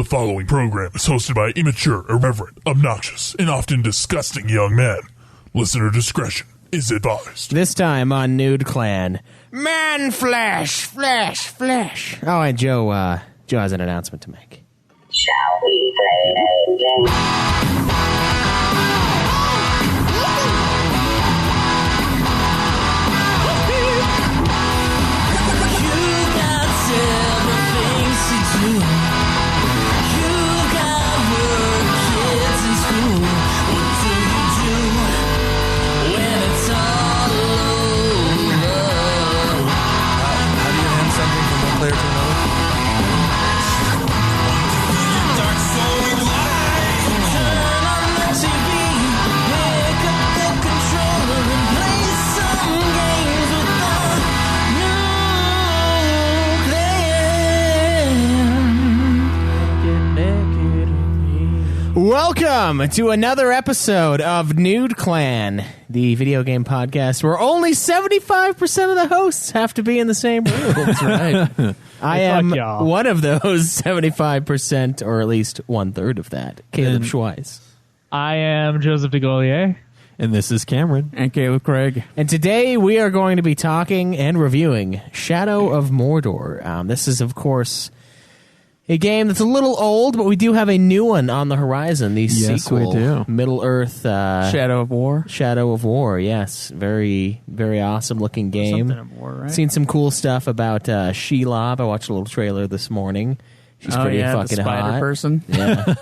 The following program is hosted by immature, irreverent, obnoxious, and often disgusting young men. Listener discretion is advised. This time on Nude Clan, man flesh, flesh, flesh. Oh, and Joe has an announcement to make. Shall we play a game? Welcome to another episode of Nude Clan, the video game podcast where only 75% of the hosts have to be in the same room. That's right. I am one of those 75%, or at least one-third of that. Caleb Schweiss. I am Joseph DeGolier. And this is Cameron. And Caleb Craig. And today we are going to be talking and reviewing Shadow of Mordor. This is, of course, a game that's a little old, but we do have a new one on the horizon. The sequel, we do. Middle-earth... Shadow of War. Shadow of War, yes. Very, very awesome-looking game. Something of war, right? Seen some cool stuff about Shelob. I watched a little trailer this morning. She's pretty fucking the spider hot. person. Yeah.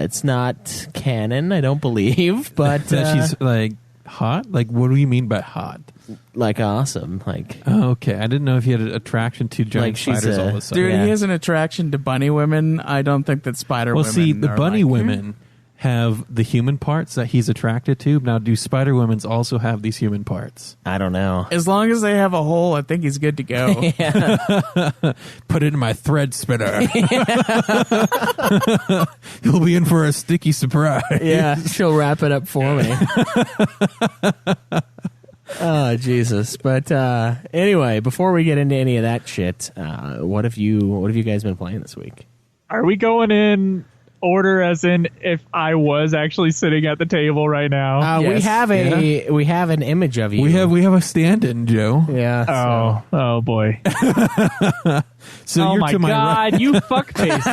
It's not canon, I don't believe, but... she's, like, hot? Like, what do you mean by hot? Like, awesome. Like, oh, okay. I didn't know if he had an attraction to giant Like, she's spiders all of a sudden. Dude, Yeah. he has an attraction to bunny women. I don't think that spider Well, women see, the are bunny like, women have the human parts that he's attracted to. Now, do spider women also have these human parts? I don't know. As long as they have a hole, I think he's good to go. Put it in my thread spinner. He'll be in for a sticky surprise. Yeah, she'll wrap it up for me. Oh, Jesus. But anyway, before we get into any of that shit, what have you guys been playing this week? Are we going in order as in if I was actually sitting at the table right now? We Yes. we have an image of you. We have a stand-in, Joe. Yeah. Oh boy. So Oh you're my to my right. God, you fuckface.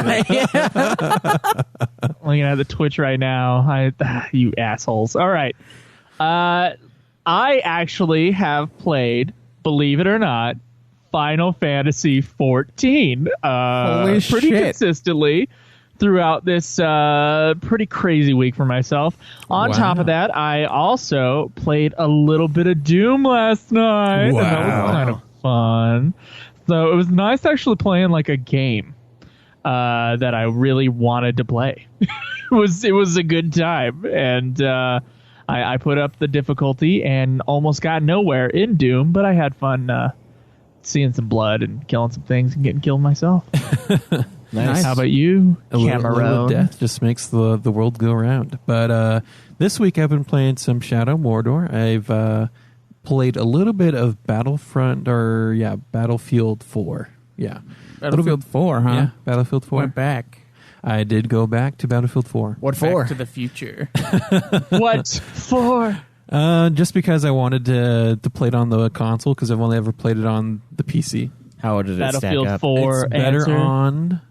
Looking at the Twitch right now. You assholes. All right. I actually have played, believe it or not, Final Fantasy 14 Holy pretty shit. consistently throughout this pretty crazy week for myself. On top of that, I also played a little bit of Doom last night. And that was kind of fun. So it was nice actually playing like a game that I really wanted to play. It was a good time. And I put up the difficulty and almost got nowhere in Doom, but I had fun seeing some blood and killing some things and getting killed myself. Nice. How about you, A little Cameron? death just makes the world go round. But this week I've been playing some Shadow of Mordor. I've played a little bit of Battlefield 4. Yeah. Battlefield 4, huh? Yeah, Battlefield 4. Went back. I did go back to Battlefield 4. What for? Back to the future. What for? Just because I wanted to play it on the console, because I've only ever played it on the PC. How did it stack Battlefield up? 4 It's better answer? on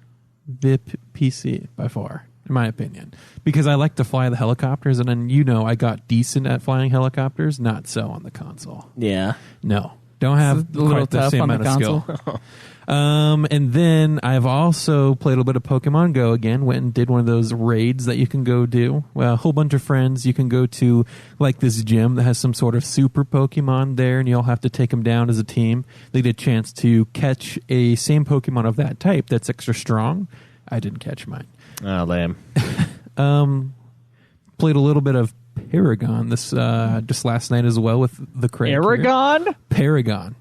the PC by far, in my opinion, because I like to fly the helicopters, and then I got decent at flying helicopters. Not so on the console. Yeah. No, don't have It's a little quite the tough same on the amount of console. skill. And then I've also played a little bit of Pokemon Go again. Went and did one of those raids that you can go do. Well, a whole bunch of friends. You can go to like this gym that has some sort of super Pokemon there, and you all have to take them down as a team. They get a chance to catch a same Pokemon of that type that's extra strong. I didn't catch mine. Oh, lame. Played a little bit of Paragon this just last night as well with the Craig here. Aragon? Paragon.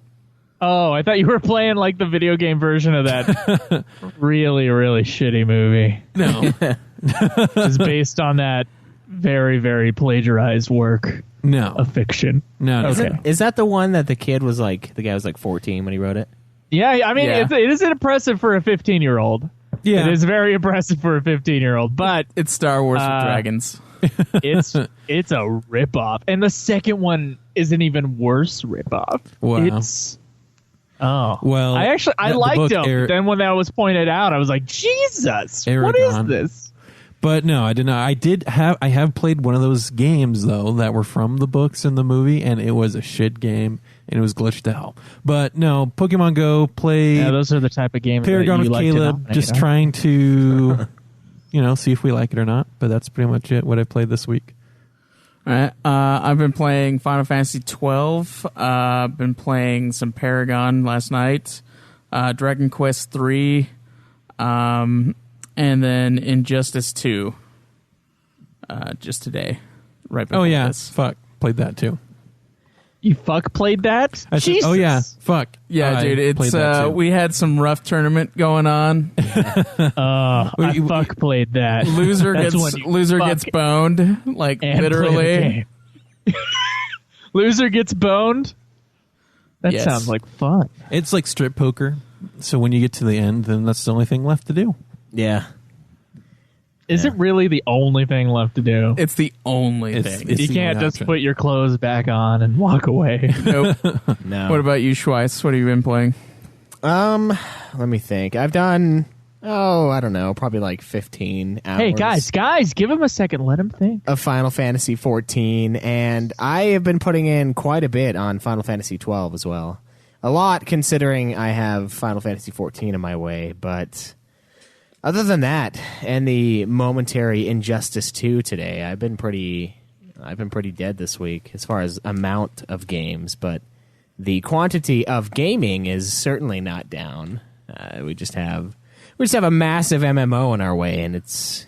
Oh, I thought you were playing like the video game version of that really, really shitty movie. No. It's based on that very, very plagiarized work No. of fiction. No. Okay. Is that the one that the guy was like 14 when he wrote it? Yeah, I mean, Yeah. It is impressive for a 15-year-old. Yeah. It is very impressive for a 15-year-old, but It's Star Wars with dragons. it's a ripoff. And the second one is an even worse ripoff. Wow. It's Well, I the liked book them. Then when that was pointed out, I was like, Jesus, what is Aragon. this? But no, I did not. I have played one of those games though that were from the books and the movie, and it was a shit game, and it was glitched to hell. But no, Pokemon Go played. Yeah, those are the type of games Paragon that you with like to Caleb, nominate, just huh? trying to, see if we like it or not. But that's pretty much it. What I played this week. All right. I've been playing Final Fantasy 12. Been playing some Paragon last night. Dragon Quest 3. And then Injustice 2. Just today. Right before Oh yeah, this. fuck, played that too. You played that? I said, Jesus. oh yeah, fuck. Yeah, I dude. played It's that too. we had some rough tournament going on. I played that. Loser That's when you gets boned, like and play the literally. game. Loser gets boned? That Yes. sounds like fun. It's like strip poker. So when you get to the end, then that's the only thing left to do. Yeah. Is it really the only thing left to do? It's the only It's- thing. it's- You the can't only just option. put your clothes back on and walk away. Nope. No. What about you, Schweiss? What have you been playing? Let me think. I've done, I don't know, probably like 15 hours. Hey, guys, give him a second. Let him think. Of Final Fantasy 14, and I have been putting in quite a bit on Final Fantasy 12 as well. A lot, considering I have Final Fantasy 14 in my way, but other than that, and the momentary Injustice 2 today, I've been pretty dead this week as far as amount of games, but the quantity of gaming is certainly not down. We just have a massive MMO in our way, and it's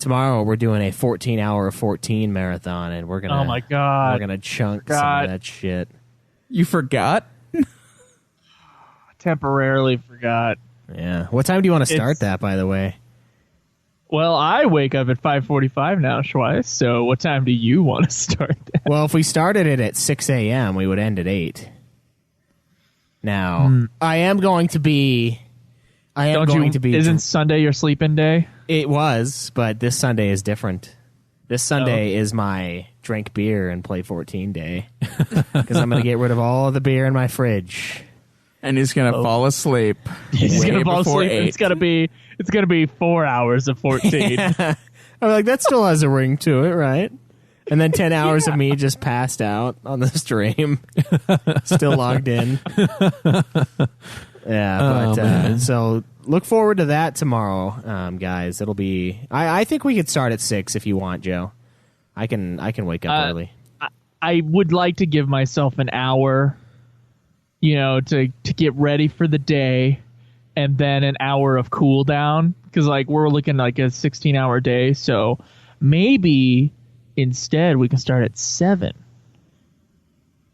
tomorrow. We're doing a 14-hour 14 marathon, and we're gonna Oh my God. we're gonna chunk some God. of that shit. You forgot? Temporarily forgot. Yeah. What time do you want to start It's- that? By the way, Well, I wake up at 5:45 now, Schweiss. So what time do you want to start that? well, if we started it at 6 a.m., we would end at 8. Now, I am going to be. Isn't Sunday your sleeping day? It was, but this Sunday is different. This Sunday is my drink beer and play 14 day because I'm going to get rid of all the beer in my fridge. And he's gonna fall asleep. He's way gonna fall before asleep. 8. It's gonna be 4 hours of 14. I'm like, that still has a ring to it, right? And then 10 hours of me just passed out on the stream, still logged in. Yeah, but so look forward to that tomorrow, guys. It'll be. I think we could start at 6 if you want, Joe. I can wake up early. I would like to give myself an hour, to get ready for the day, and then an hour of cool down, because like we're looking like a 16-hour day. So maybe instead we can start at 7,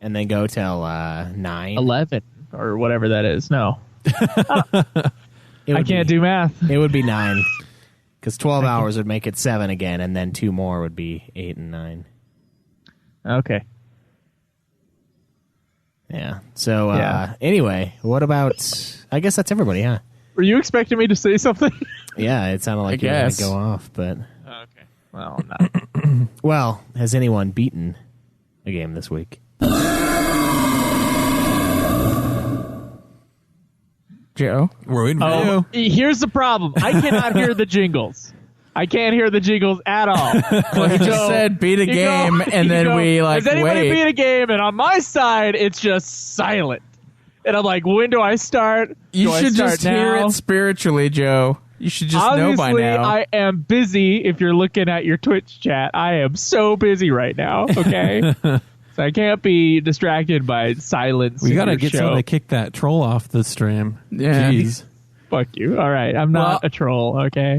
And then go till 9. 11, or whatever that is. No, It I would can't be, do math. It would be 9 because 12 hours would make it 7 again, and then 2 more would be 8 and 9. Okay. Yeah. So Yeah. anyway, what about? I guess that's everybody, huh? Were you expecting me to say something? Yeah, it sounded like you were going guess. to go off, but Okay. Well, no. well, has anyone beaten a game this week? Joe? We're waiting for you. Here's the problem. I cannot hear the jingles. I can't hear the jingles at all. Well, he just said beat a game, and then we Has anybody wait. beat a game? And on my side, it's just silent. And I'm like, when do I start? You Do I should start just hear now? it spiritually, Joe. You should just Obviously, know by now. I am busy. If you're looking at your Twitch chat, I am so busy right now. Okay, so I can't be distracted by silence. We in gotta your get show. someone to kick that troll off the stream. Yeah. Jeez. Fuck you. All right, I'm not Well- a troll. Okay.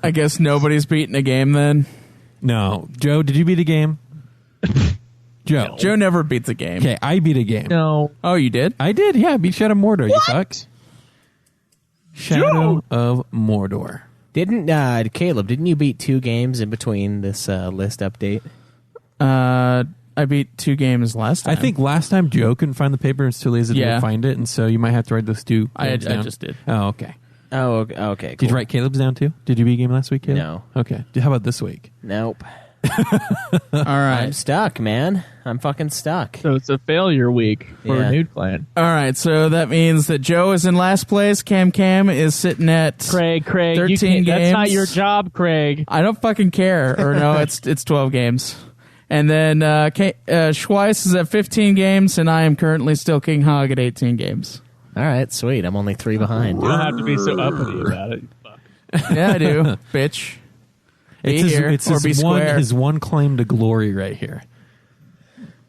I guess nobody's beaten a game then. No, Joe, did you beat a game? Joe. Joe never beats a game. Okay, I beat a game. No. Oh, you did? I did. Yeah, I beat Shadow of Mordor. You fuck. Shadow of Mordor. Didn't Caleb? Didn't you beat 2 games in between this list update? I beat 2 games last time. I think last time Joe couldn't find the paper and was too lazy Yeah. to find it, and so you might have to write those 2 I games down. just did. Oh, okay. Oh, okay. Cool. Did you write Caleb's down too? Did you beat a game last week, Caleb? No. Okay. How about this week? Nope. All right. I'm stuck, man. I'm fucking stuck. So it's a failure week for Yeah. Nude Clan. All right, so that means that Joe is in last place. Cam is sitting at Craig, 13 you can't, that's games. not your job, Craig. I don't fucking care. Or no, it's 12 games. And then Schweiss is at 15 games, and I am currently still King Hog at 18 games. All right, sweet. I'm only 3 behind. You don't have to be so uppity about it. Fuck. Yeah, I do, bitch. It's Be here it's or be his square. his one claim to glory right here.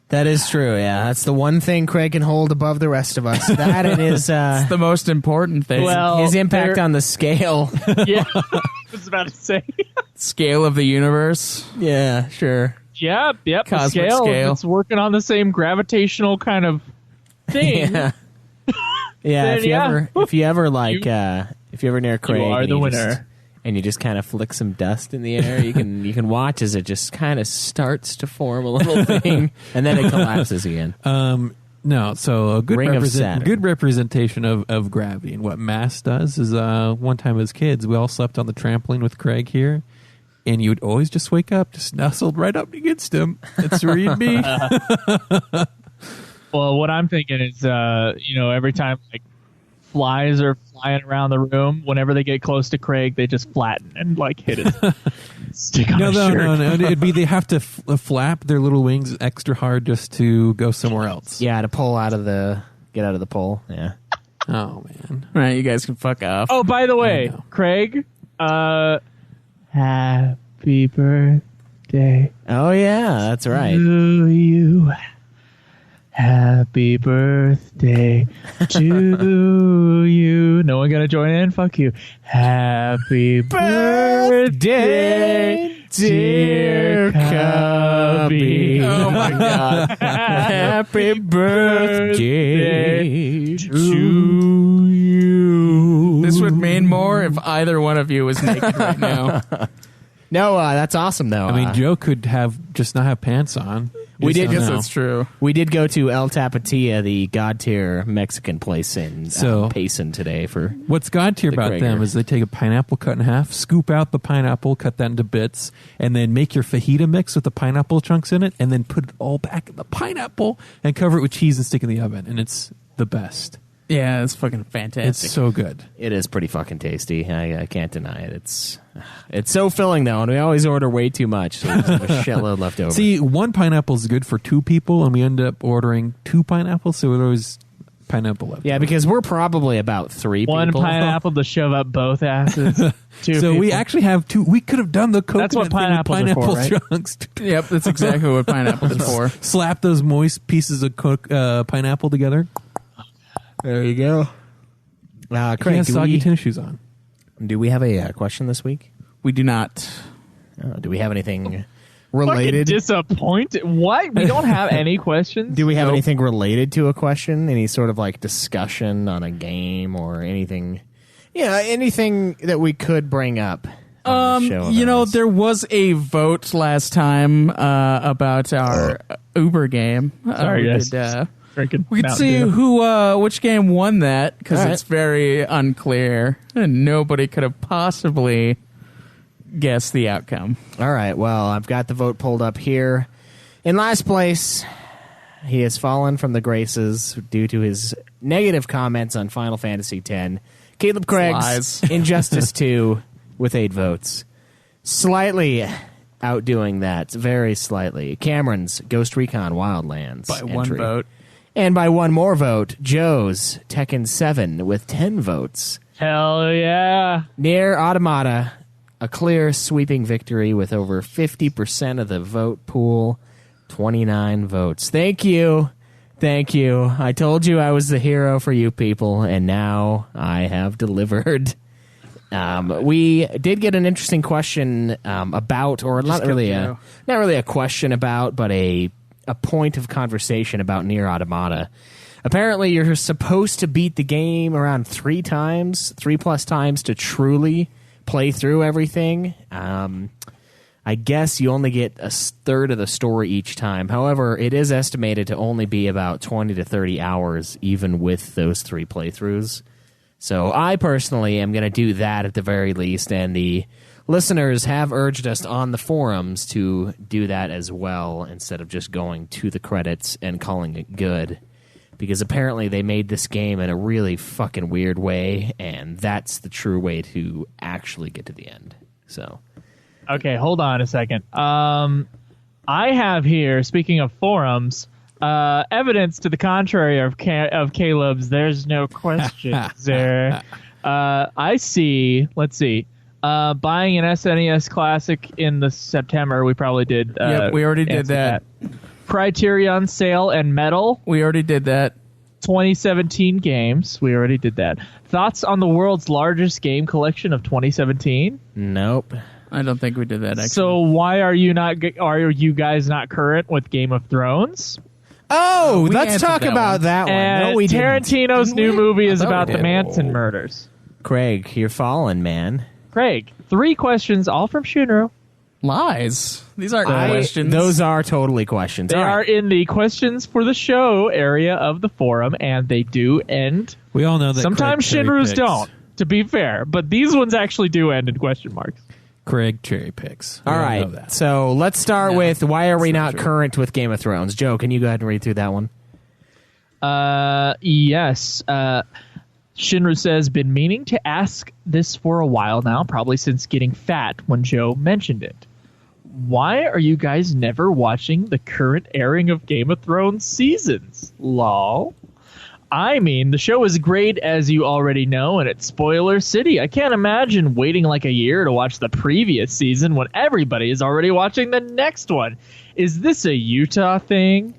That is true, yeah. That's the one thing Craig can hold above the rest of us. That and his, The most important thing. Well, his impact there- on the scale. Yeah, I was about to say. Scale of the universe. Yeah, sure. Yep. The Cosmic scale. scale. It's working on the same gravitational kind of thing. Yeah. Yeah, Then, if you ever if you ever near Craig, are and the you winner. just- and you just kind of flick some dust in the air, you can watch as it just kind of starts to form a little thing, and then it collapses again. No, so a good Ring of Saturn. good representation of gravity. And what mass does is one time as kids, we all slept on the trampoline with Craig here, and you would always just wake up, just nestled right up against him. That's where you'd be. Well, what I'm thinking is, every time like flies are flying around the room, whenever they get close to Craig, they just flatten and like hit it. Stick on his shirt. No. It'd be they have to flap their little wings extra hard just to go somewhere else. Yeah, to get out of the pole. Yeah. Oh man. All right, you guys can fuck off. Oh, by the I way, know. Craig, happy birthday Oh yeah, that's right. to you. Happy birthday to you. No one gonna join in? Fuck you. Happy birthday, dear Cubby. Oh my god. Happy birthday to you. This would mean more if either one of you was naked right now. No, that's awesome though. I mean, Joe could just not have pants on. We did- Just Yes, don't that's true. we did go to El Tapatía, the god tier Mexican place in So- Payson today for. What's God tier The about them Krager. is they take a pineapple cut in half, scoop out the pineapple, cut that into bits, and then make your fajita mix with the pineapple chunks in it, and then put it all back in the pineapple and cover it with cheese and stick it in the oven. And it's the best. Yeah, it's fucking fantastic. It's so good. It is pretty fucking tasty. I can't deny it. It's so filling though, and we always order way too much. So there's a shitload left over. See, one pineapple is good for 2 people, and we end up ordering 2 pineapples, so it always pineapple left. yeah, because we're probably about 3 One people. pineapple to shove up both asses. Two So we people. actually have 2. We could have done the coconut That's what thing with pineapples are pineapple for, right? chunks. Yep, that's exactly what pineapples are for. Slap those moist pieces of pineapple together. There you go. He Craig, has soggy tennis shoes on. do we have a question this week? We do not. Do we have anything Fucking related? disappointed. What? We don't have any questions? Do we have Nope. anything related to a question? Any sort of like discussion on a game or anything? Yeah, anything that we could bring up. On the show about this. There was a vote last time about our Uber game. Sorry, we guys. could, Drinking we could Mountain see Dew. which game won that because All right. it's very unclear and nobody could have possibly guessed the outcome. All right. Well, I've got the vote pulled up here. In last place, he has fallen from the graces due to his negative comments on Final Fantasy X. Caleb Craig's Lies. Injustice 2 with 8 votes. Slightly outdoing that, very slightly, Cameron's Ghost Recon Wildlands By one entry. vote. And by one more vote, Joe's Tekken 7 with 10 votes. Hell yeah. Nier Automata, a clear sweeping victory with over 50% of the vote pool, 29 votes. Thank you. Thank you. I told you I was the hero for you people, and now I have delivered. We did get an interesting question about, or not really a question about, but a point of conversation about Nier Automata. Apparently, you're supposed to beat the game around 3 plus times to truly play through everything. I guess you only get a third of the story each time. However, it is estimated to only be about 20 to 30 hours, even with those 3 playthroughs. So I personally am going to do that at the very least, and the listeners have urged us on the forums to do that as well instead of just going to the credits and calling it good. Because apparently they made this game in a really fucking weird way, and that's the true way to actually get to the end. So, okay, hold on a second. I have here, speaking of forums, evidence to the contrary of Caleb's "there's no questions" there. I see. Let's see. Buying an SNES Classic in the September. We probably did. Yep, we already did that. Criterion Sale and Metal. We already did that. 2017 games. We already did that. Thoughts on the world's largest game collection of 2017? Nope. I don't think we did that, actually. So why are you guys not current with Game of Thrones? Oh, we let's answered talk that about one. that one. And No, we didn't. Tarantino's new movie is about the did. Manson murders. Craig, you're falling, man. Craig, 3 questions, all from Shinru. Lies. These aren't questions. Those are totally questions. They All are right. in the questions for the show area of the forum, and they do end. We all know that Sometimes Craig Shinru's cherry-picks. don't, to be fair, but these ones actually do end in question marks. Craig cherry picks. We All all right. know that. So let's start with why are we not true. current with Game of Thrones? Joe, can you go ahead and read through that one? Yes. Shinru says, been meaning to ask this for a while now, probably since getting fat when Joe mentioned it. Why are you guys never watching the current airing of Game of Thrones seasons? Lol. I mean, the show is great, as you already know, and it's spoiler city. I can't imagine waiting like a year to watch the previous season when everybody is already watching the next one. Is this a Utah thing?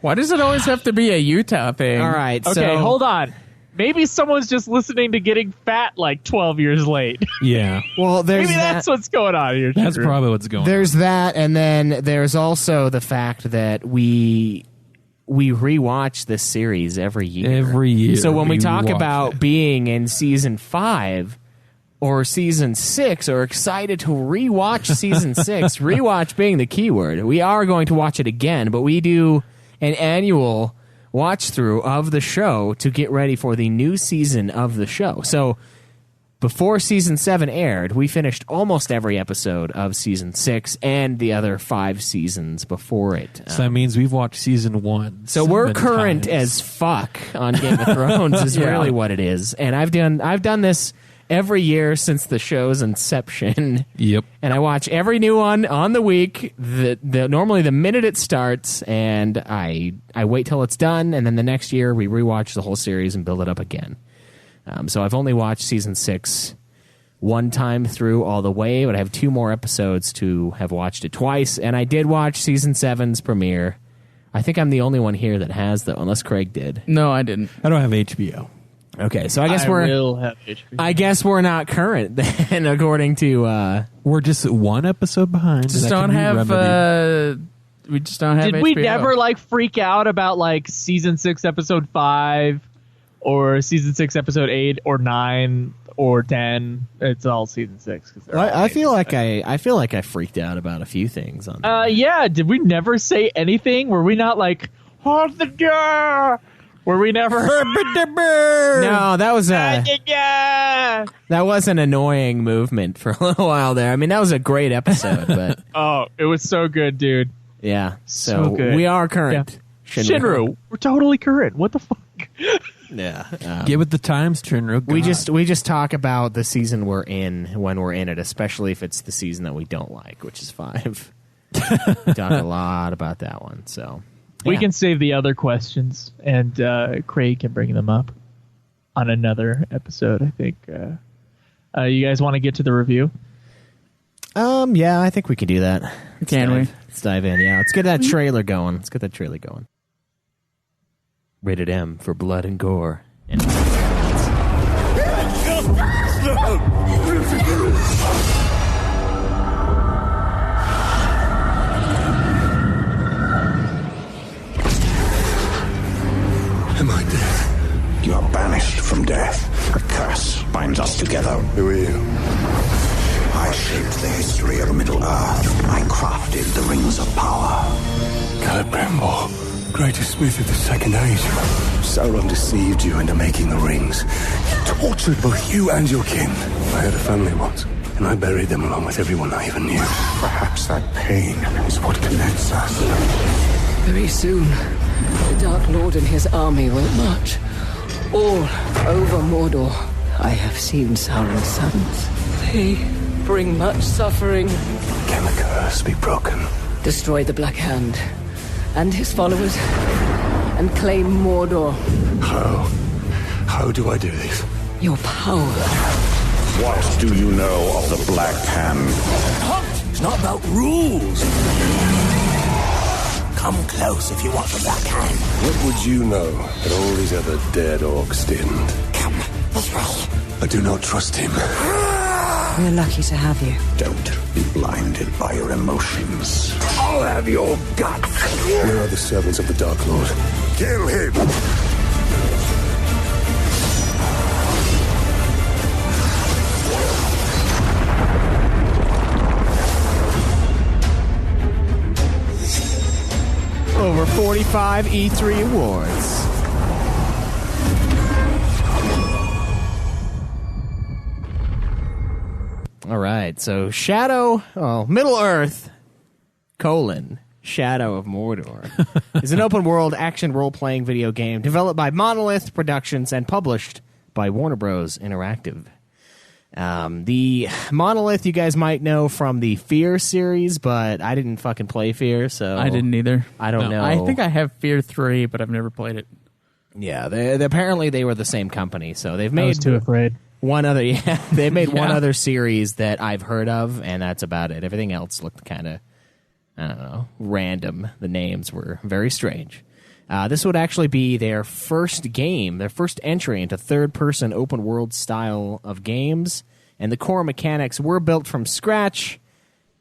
Why does it always have to be a Utah thing? All right. Okay, so hold on. Maybe someone's just listening to Getting Fat like 12 years late. Yeah, Well, there's Maybe that. that's what's going on here. that's Shinru. probably what's going on. There's that, and then there's also the fact that we rewatch this series every year. Every year. So when we talk watch about it. being in season 5 or season 6 or excited to rewatch season 6, rewatch being the key word, we are going to watch it again, but we do an annual watch through of the show to get ready for the new season of the show. So before season 7 aired, we finished almost every episode of season 6 and the other 5 seasons before it. So that means we've watched season 1. So we're 7 current times. as fuck on Game of Thrones is really what it is. And I've done this every year since the show's inception. Yep. And I watch every new one on the week, normally the minute it starts, and I wait till it's done, and then the next year we rewatch the whole series and build it up again. So I've only watched season 6 one time through all the way, but I have 2 more episodes to have watched it twice, and I did watch season 7's premiere. I think I'm the only one here that has, though, unless Craig did. No, I didn't. I don't have HBO. Okay, so I guess will have HBO. I guess we're not current then, according to. We're just 1 episode behind. Just That don't can be have. remedied. We just don't have. Did we HBO. never like freak out about like season 6 episode 5 or season 6 episode 8 or 9 or 10? It's all season 6. I feel like I freaked out about a few things on. Yeah. Did we never say anything? Were we not like hold the door? Were we never? No, that was Yeah. that was an annoying movement for a little while there. I mean, that was a great episode, but Oh, it was so good, dude. yeah. So So good. we are current. Shinru, we're totally current. What the fuck? Yeah. Get with the times, Shinru. We God. just talk about the season we're in when we're in it, especially if it's the season that we don't like, which is 5. We talk a lot about that one. So We yeah. can save the other questions, and Craig can bring them up on another episode, I think. You guys want to get to the review? Yeah, I think we can do that. Can we? Let's dive in. Yeah, let's get that trailer going. Let's get that trailer going. Rated M for blood and gore. And Am I dead? You are banished from death. A curse binds us together. Who are you? I shaped the history of Middle-earth. I crafted the rings of power. Caleb Bramble, greatest smith of the Second Age. Sauron deceived you into making the rings. He tortured both you and your kin. I had a family once, and I buried them along with everyone I even knew. Perhaps that pain is what connects us. Very soon, the Dark Lord and his army will march all over Mordor. I have seen Sauron's sons. They bring much suffering. Can the curse be broken? Destroy the Black Hand and his followers and claim Mordor. How? How do I do this? Your power. What do you know of the Black Hand? It's not about rules. Come close if you want the Black Hand. What would you know that all these other dead orcs didn't? Come this way. I do not trust him. We're lucky to have you. Don't be blinded by your emotions. I'll have your guts. Where are the servants of the Dark Lord? Kill him! Over 45 E3 awards. All right, so Middle Earth, Shadow of Mordor is an open-world action role-playing video game developed by Monolith Productions and published by Warner Bros. Interactive. The Monolith you guys might know from the Fear series, but I didn't fucking play Fear, so I didn't either. I don't know. I think I have Fear 3, but I've never played it. Yeah, apparently they were the same company, so they've made I was too afraid. one other. Yeah, they made one other series that I've heard of, and that's about it. Everything else looked kind of, I don't know, random. The names were very strange. This would actually be their first game, their first entry into third-person open-world style of games, and the core mechanics were built from scratch,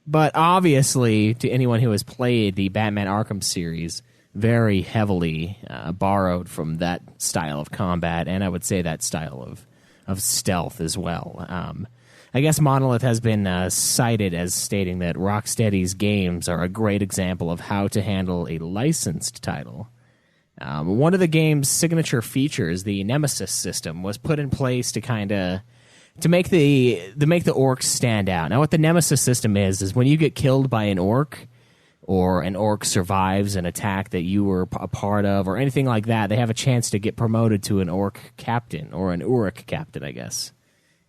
but obviously, to anyone who has played the Batman Arkham series, very heavily borrowed from that style of combat, and I would say that style of stealth as well. I guess Monolith has been cited as stating that Rocksteady's games are a great example of how to handle a licensed title. One of the game's signature features, the Nemesis system, was put in place to make the orcs stand out. Now, what the Nemesis system is when you get killed by an orc, or an orc survives an attack that you were a part of, or anything like that, they have a chance to get promoted to an orc captain, or an Uruk captain, I guess,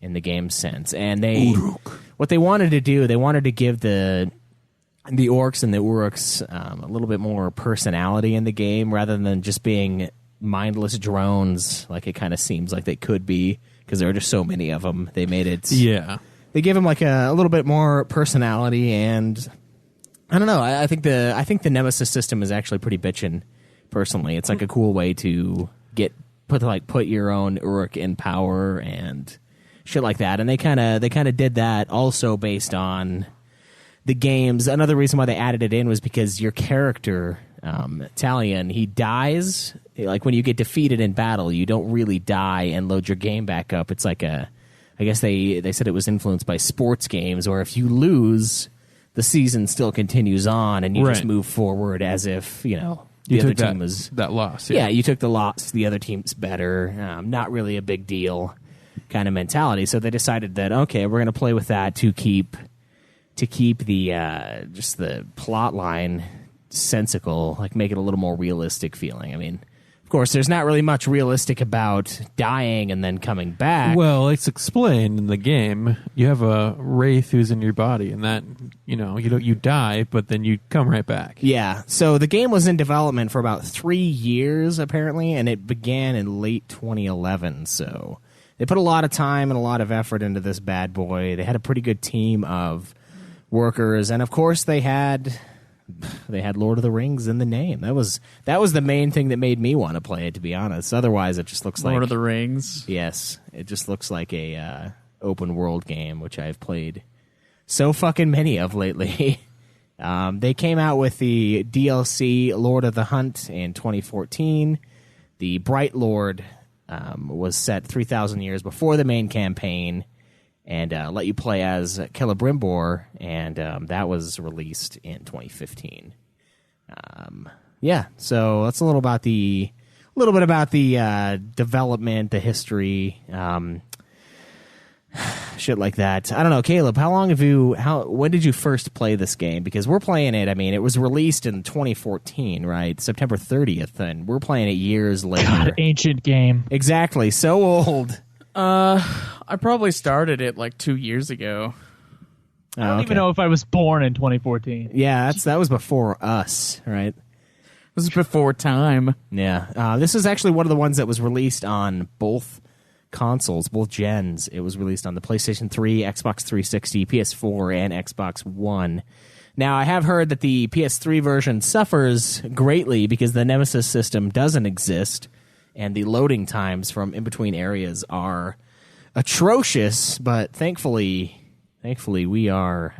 in the game sense. And what they wanted to do, they wanted to give the orcs and the Uruks a little bit more personality in the game, rather than just being mindless drones like it kind of seems like they could be, because there are just so many of them. They made it... Yeah. They give them like a little bit more personality, and I don't know. I think the Nemesis system is actually pretty bitchin', personally. It's like a cool way to put your own Uruk in power and shit like that. And they kind of did that also based on the games. Another reason why they added it in was because your character, Talion, he dies. Like when you get defeated in battle, you don't really die and load your game back up. It's like I guess they said it was influenced by sports games, where if you lose, the season still continues on, and you just move forward as if, the other team was... that loss. Yeah, you took the loss. The other team's better. Not really a big deal kind of mentality. So they decided that, okay, we're going to play with that to keep the just the plot line sensical, like make it a little more realistic feeling. I mean, of course, there's not really much realistic about dying and then coming back. Well, it's explained in the game. You have a wraith who's in your body, and that you die, but then you come right back. Yeah. So the game was in development for about 3 years apparently, and it began in late 2011. So they put a lot of time and a lot of effort into this bad boy. They had a pretty good team of workers, and of course they had Lord of the Rings in the name. That was the main thing that made me want to play it, to be honest. Otherwise, it just looks like Lord of the Rings. Yes, it just looks like a open world game, which I've played so fucking many of lately. They came out with the DLC Lord of the Hunt in 2014. The Bright Lord was set 3,000 years before the main campaign, and let you play as Celebrimbor, and that was released in 2015. So that's a little little bit about the development, the history, shit like that. I don't know, Caleb. When did you first play this game? Because we're playing it. I mean, it was released in 2014, right? September 30th, and we're playing it years later. God, ancient game. Exactly, so old. I probably started it like 2 years ago. I don't even know if I was born in 2014. Yeah, that was before us, right? This is before time. Yeah. This is actually one of the ones that was released on both consoles, both gens. It was released on the PlayStation 3, Xbox 360, PS4, and Xbox One. Now, I have heard that the PS3 version suffers greatly because the Nemesis system doesn't exist, and the loading times from in-between areas are atrocious, but thankfully we are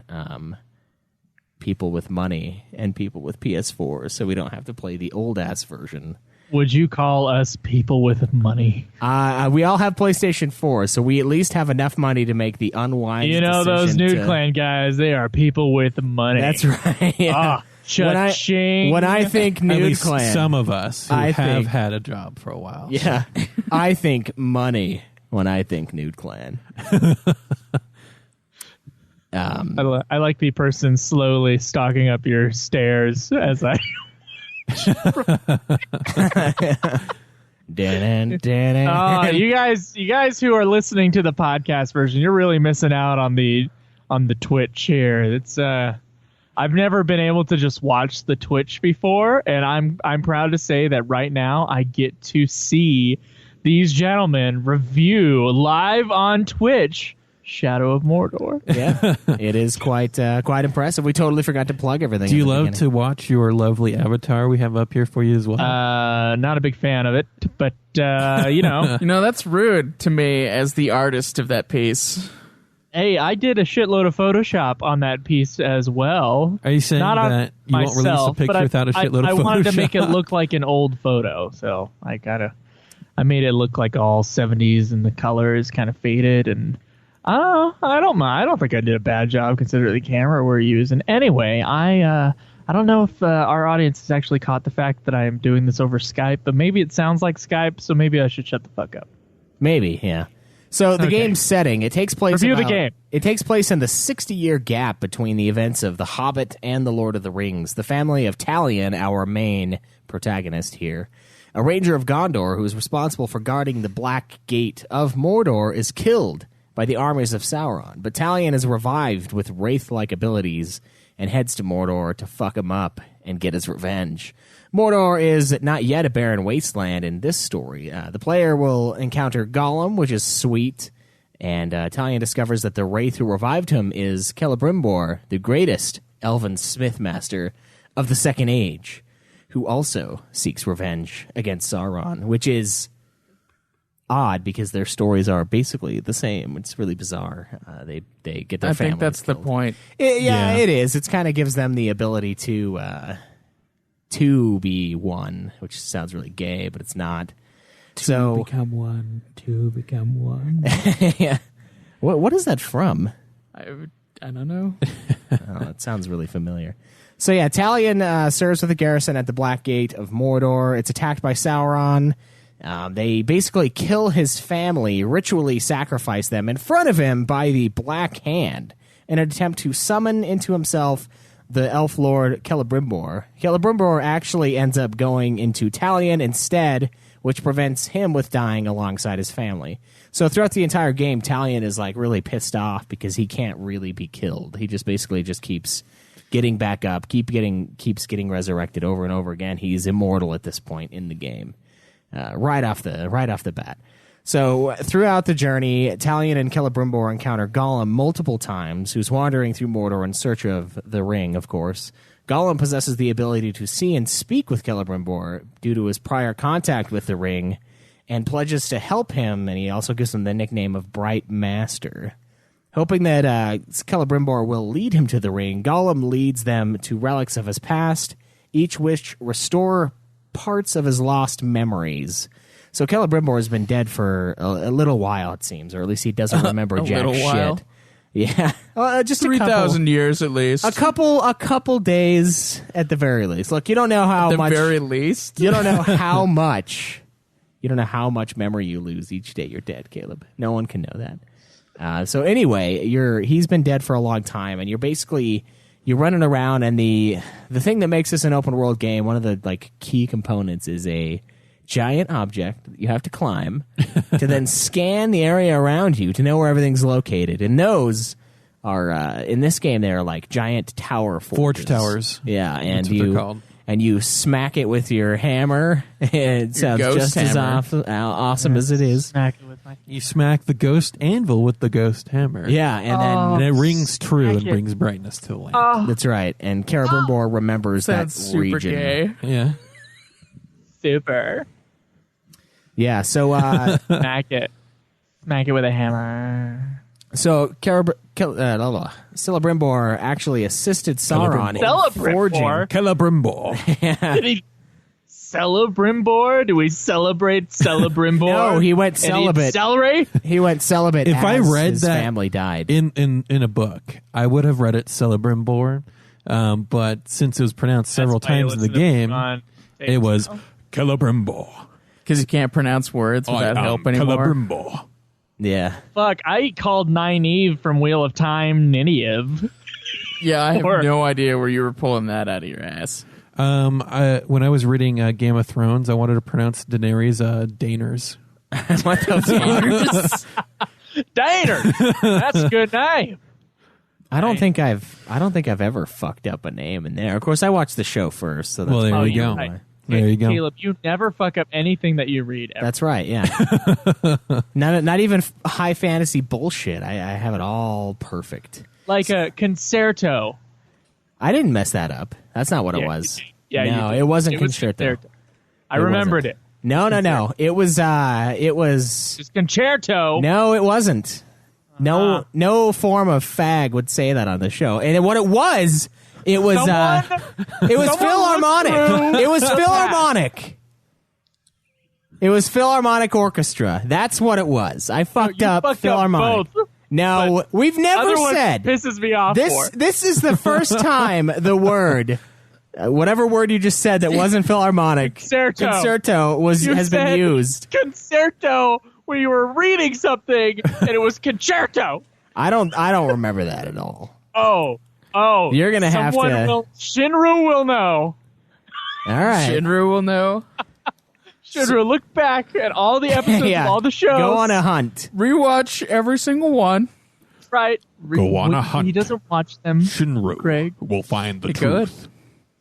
people with money and people with PS4, so we don't have to play the old-ass version. Would you call us people with money? We all have PlayStation 4, so we at least have enough money to make the unwise decision. You know, those Nude Clan guys, they are people with money. That's right. Yeah. Cha-ching. When I think Nude At least Clan, some of us who have had a job for a while. Yeah. I think money when I think Nude Clan. I like the person slowly stalking up your stairs as I... you guys who are listening to the podcast version, you're really missing out on the Twitch here. It's I've never been able to just watch the Twitch before, and I'm proud to say that right now I get to see these gentlemen review live on Twitch Shadow of Mordor. Yeah, it is quite impressive. We totally forgot to plug everything. Do you love to watch your lovely avatar we have up here for you as well? Not a big fan of it, but you know. That's rude to me as the artist of that piece. Hey, I did a shitload of Photoshop on that piece as well. Are you saying that you won't release a picture without a shitload of Photoshop? I wanted to make it look like an old photo, so I made it look like all 70s and the color is kind of faded, and I don't mind. I don't think I did a bad job considering the camera we're using. Anyway, I don't know if our audience has actually caught the fact that I am doing this over Skype, but maybe it sounds like Skype, so maybe I should shut the fuck up. Maybe, yeah. So the game's setting, it takes place Review the game. It takes place in the 60-year gap between the events of The Hobbit and The Lord of the Rings. The family of Talion, our main protagonist here, a ranger of Gondor who is responsible for guarding the Black Gate of Mordor, is killed by the armies of Sauron. But Talion is revived with wraith-like abilities and heads to Mordor to fuck him up and get his revenge. Mordor is not yet a barren wasteland in this story. The player will encounter Gollum, which is sweet, and Talion discovers that the wraith who revived him is Celebrimbor, the greatest elven smith master of the Second Age, who also seeks revenge against Sauron, which is odd because their stories are basically the same. It's really bizarre. They get their families I think that's killed. the point. Yeah, it is. It kind of gives them the ability to be one, which sounds really gay, but it's not. To become one. Yeah. What is that from? I don't know. It sounds really familiar. So yeah, Talion serves with a garrison at the Black Gate of Mordor. It's attacked by Sauron. They basically kill his family, ritually sacrifice them in front of him by the Black Hand in an attempt to summon into himself the elf lord Celebrimbor. Celebrimbor actually ends up going into Talion instead, which prevents him with dying alongside his family. So throughout the entire game, Talion is like really pissed off because he can't really be killed. He just basically keeps getting back up, keeps getting resurrected over and over again. He's immortal at this point in the game. Right off the bat. So throughout the journey, Talion and Celebrimbor encounter Gollum multiple times, who's wandering through Mordor in search of the ring, of course. Gollum possesses the ability to see and speak with Celebrimbor due to his prior contact with the ring, and pledges to help him, and he also gives him the nickname of Bright Master. Hoping that Celebrimbor will lead him to the ring, Gollum leads them to relics of his past, each which restore parts of his lost memories. So Celebrimbor has been dead for a little while, it seems, or at least he doesn't remember jack shit. Yeah, just 3,000 years at least. A couple days at the very least. Look, you don't know how much. At the very least, You don't know how much You don't know how much memory you lose each day you're dead, Caleb. No one can know that. So anyway, he's been dead for a long time, and you're running around, and the thing that makes this an open world game, one of the like key components is a giant object that you have to climb to then scan the area around you to know where everything's located. And those are in this game they're like giant tower forges. Forge towers. Yeah, and That's what they're called. And you smack it with your hammer. It sounds just as awesome as it is. You smack the ghost anvil with the ghost hammer. Yeah, and it rings true and brings brightness to the land. That's right. And Celebrimbor remembers that super region. Gay. Yeah. Super. Yeah, so Smack it with a hammer. So Celebrimbor actually assisted Sauron in forging. Celebrimbor. Did he Celebrimbor? Do we celebrate Celebrimbor? No, he went celibate. Celery? He went celibate. If I read his that family died in a book, I would have read it Celebrimbor. But since it was pronounced several times in the game, it was Celebrimbor. Because you can't pronounce words without help anymore. Celebrimbor. Yeah. Fuck, I called Nynaeve from Wheel of Time Nynaeve. Yeah, I have no idea where you were pulling that out of your ass. When I was reading Game of Thrones, I wanted to pronounce Daenerys Daeners. What the Daeners! That's a good name. I don't think I've ever fucked up a name in there. Of course, I watched the show first. So that's Well, there you go. Right. There you go. Caleb, you never fuck up anything that you read. Ever. That's right, yeah. not even high fantasy bullshit. I have it all perfect. Like a concerto. I didn't mess that up. That's not what it was. Yeah, no, it wasn't concerto. I remembered it. No. It was just concerto. No, it wasn't. No form of fag would say that on the show. And what it was Philharmonic. It was Philharmonic. It was Philharmonic Orchestra. That's what it was. I fucked up Philharmonic. Up both. No, we've never said. Pisses me off. This is the first time the word, whatever word you just said that wasn't Philharmonic, concerto has been used. Concerto, where you were reading something and it was concerto. I don't remember that at all. Oh, you're gonna have to. Shinru will know. All right, Shinru will know. Shinru, look back at all the episodes of all the shows. Go on a hunt. Rewatch every single one. Right. Go on a hunt. He doesn't watch them. Shinru Greg will find the truth. truth.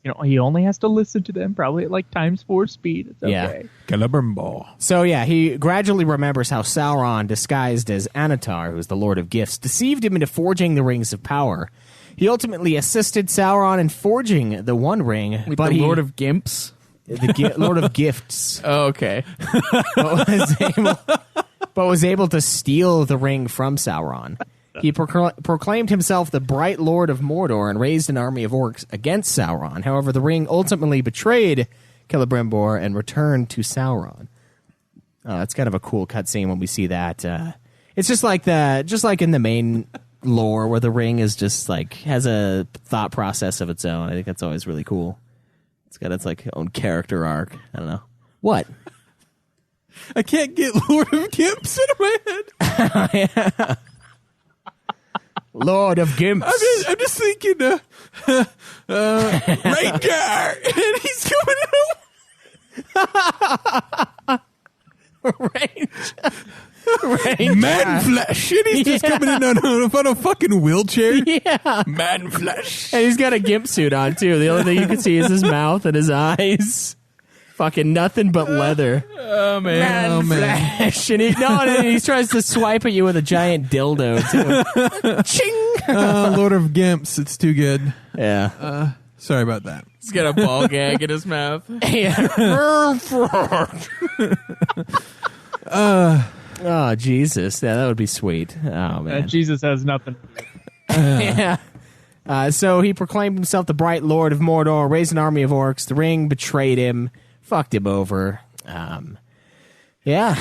You know, he only has to listen to them probably at like ×4 speed. It's okay. Celebrimbor. So yeah, he gradually remembers how Sauron, disguised as Anatar, who's the Lord of Gifts, deceived him into forging the Rings of Power. He ultimately assisted Sauron in forging the One Ring, but the Lord of Gimps? The Lord of Gifts. Oh, okay. but was able to steal the ring from Sauron. He proclaimed himself the Bright Lord of Mordor and raised an army of orcs against Sauron. However, the ring ultimately betrayed Celebrimbor and returned to Sauron. That's kind of a cool cutscene when we see that. It's just like in the main lore where the ring is just like has a thought process of its own. I think that's always really cool. It's got its like own character arc. I don't know. What? I can't get Lord of Gimps into my head. Yeah. Lord of Gimps. I'm just thinking, Ranger, and he's coming out. Ranger. Man flesh, and he's just coming in on a fucking wheelchair. Yeah. Man flesh. And he's got a gimp suit on, too. The only thing you can see is his mouth and his eyes. Fucking nothing but leather. Oh, man. Flesh. And he tries to swipe at you with a giant dildo, too. Ching! Lord of Gimps, it's too good. Yeah. Sorry about that. He's got a ball gag in his mouth. Oh, Jesus. Yeah, that would be sweet. Oh, man. Jesus has nothing. Yeah. So he proclaimed himself the Bright Lord of Mordor, raised an army of orcs. The ring betrayed him, fucked him over. Yeah.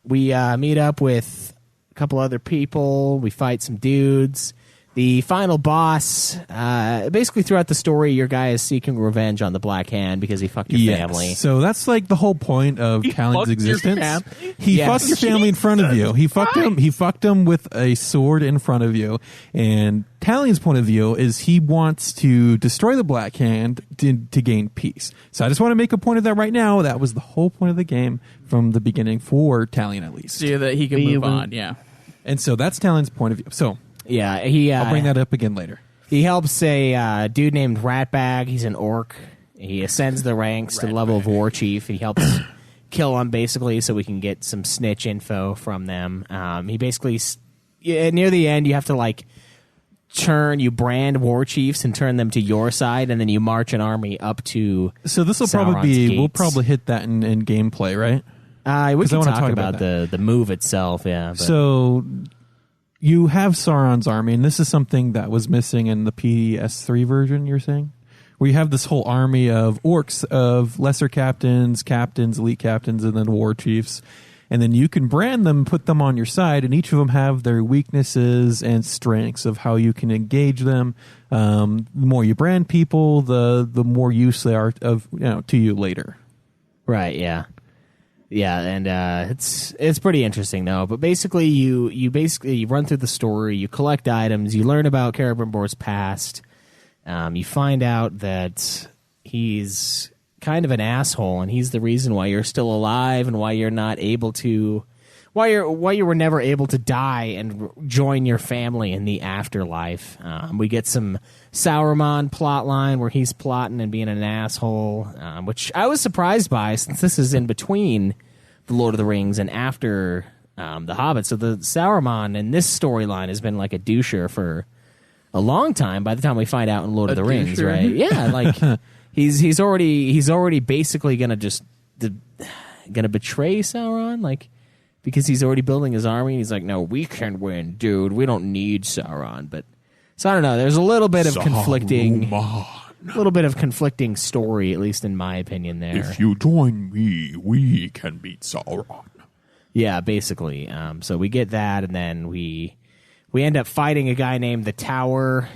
We meet up with a couple other people. We fight some dudes. The final boss, basically throughout the story, your guy is seeking revenge on the Black Hand because he fucked your family. So that's like the whole point of Talion's existence. He fucked your family in front of you. He fucked him with a sword in front of you. And Talion's point of view is he wants to destroy the Black Hand to gain peace. So I just want to make a point of that right now. That was the whole point of the game from the beginning for Talion, at least. So that he can move on, yeah. And so that's Talion's point of view. So... yeah, I'll bring that up again later. He helps a dude named Ratbag. He's an orc. He ascends the ranks to the level of war chief. He helps kill him, basically, so we can get some snitch info from them. He basically, near the end, you have to, you brand war chiefs and turn them to your side, and then you march an army up to So this will probably gates. we'll probably hit that in gameplay, right? We can talk about the move itself, yeah. But. So... you have Sauron's army, and this is something that was missing in the PS3 version, you're saying? Where you have this whole army of orcs, of lesser captains, elite captains, and then war chiefs. And then you can brand them, put them on your side, and each of them have their weaknesses and strengths of how you can engage them. The more you brand people, the more use they are to you later. Right, yeah. Yeah, and it's pretty interesting though. But basically, you run through the story, you collect items, you learn about Celebrimbor's past. You find out that he's kind of an asshole, and he's the reason why you're still alive and why you're not able to, why you were never able to die and join your family in the afterlife. We get some Sauron plotline where he's plotting and being an asshole, which I was surprised by since this is in between the Lord of the Rings and after the Hobbit. So the Sauron in this storyline has been like a doucher for a long time. By the time we find out in Lord of the Rings, right? Yeah, like he's already basically gonna betray Sauron, like. Because he's already building his army, and he's like, "No, we can win, dude. We don't need Sauron." But so I don't know. There's a little bit of conflicting story, at least in my opinion. There, if you join me, we can beat Sauron. Yeah, basically. So we get that, and then we end up fighting a guy named the Tower.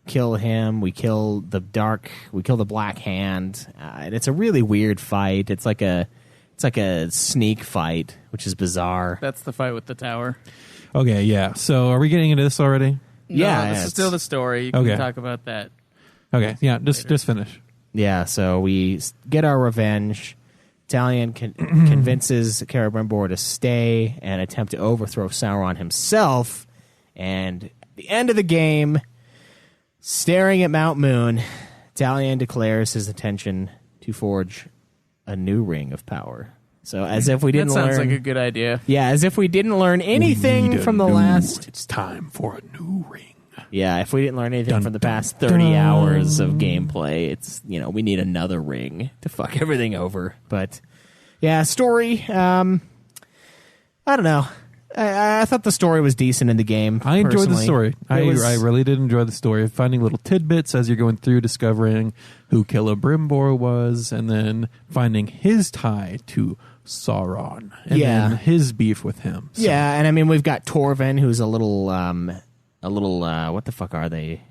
Kill him. We kill the Black Hand, and it's a really weird fight. It's like a sneak fight, which is bizarre. That's the fight with the tower. Okay, yeah. So are we getting into this already? Yeah, this is still the story. You can talk about that. Okay, yeah, just finish. Yeah, so we get our revenge. Talion convinces Celebrimbor to stay and attempt to overthrow Sauron himself. And at the end of the game, staring at Mount Moon, Talion declares his intention to forge a new ring of power. So as if we didn't learn... That sounds like a good idea. Yeah, as if we didn't learn anything from the last... It's time for a new ring. Yeah, if we didn't learn anything from the past 30 hours of gameplay, it's, we need another ring to fuck everything over. But, yeah, story, I don't know. I thought the story was decent in the game. I enjoyed the story. I really did enjoy the story. Finding little tidbits as you're going through, discovering who Celebrimbor was, and then finding his tie to Sauron, and then his beef with him. So. Yeah, and I mean we've got Torvin, who's a little what the fuck are they?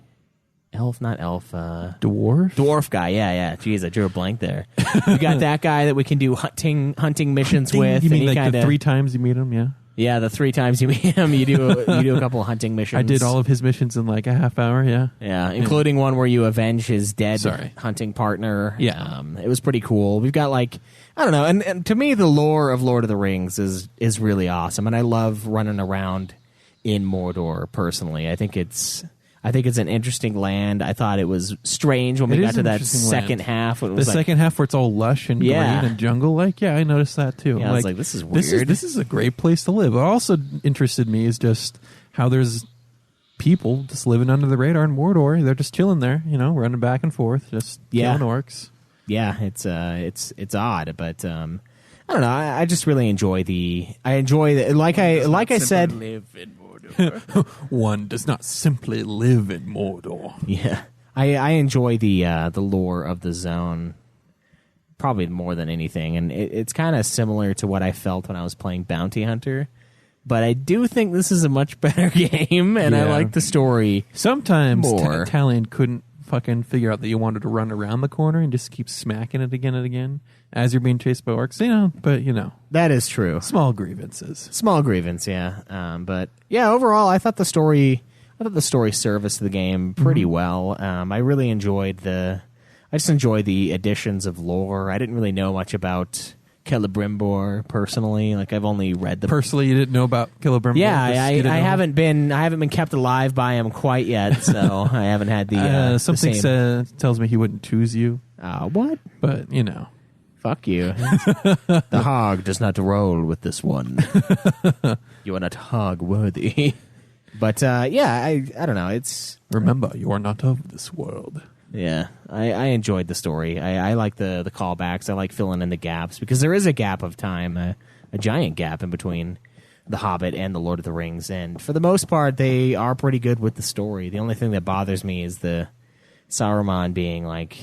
Elf, not elf. Dwarf? Dwarf guy, yeah. Jeez, I drew a blank there. We got that guy that we can do hunting missions with. You mean like the 3 times you meet him? Yeah. Yeah, the 3 times you meet him, you do a couple of hunting missions. I did all of his missions in like a half hour. Yeah, including one where you avenge his dead hunting partner. Yeah, it was pretty cool. We've got like I don't know, and to me the lore of Lord of the Rings is really awesome, and I love running around in Mordor. Personally, I think it's an interesting land. I thought it was strange when we got to that second half. It was the second half where it's all lush and green and jungle. I noticed that too. Yeah, I was like, this is weird. This is a great place to live. What also interested me is just how there's people just living under the radar in Mordor. They're just chilling there, running back and forth, just killing orcs. Yeah, it's odd, but I don't know. I just really enjoy like I said. Live in Mordor. One does not simply live in Mordor. Yeah, I enjoy the lore of the zone probably more than anything, and it's kind of similar to what I felt when I was playing Bounty Hunter. But I do think this is a much better game, and I like the story Sometimes more. Talion couldn't fucking figure out that you wanted to run around the corner and just keep smacking it again and again as you're being chased by orcs. But That is true. small grievances. Small grievance, yeah. But yeah, overall, I thought the story serviced the game pretty well. I really enjoyed the additions of lore. I didn't really know much about Celebrimbor personally. Like, I've only read the Personally, you didn't know about Celebrimbor? Yeah, I haven't been kept alive by him quite yet, so I haven't had the something the same. tells me he wouldn't choose you. What? But Fuck you. The hog does not roll with this one. You are not hog worthy. But I don't know. Remember, you are not of this world. Yeah, I enjoyed the story. I like the callbacks. I like filling in the gaps because there is a gap of time, a giant gap in between The Hobbit and The Lord of the Rings. And for the most part, they are pretty good with the story. The only thing that bothers me is the Saruman being like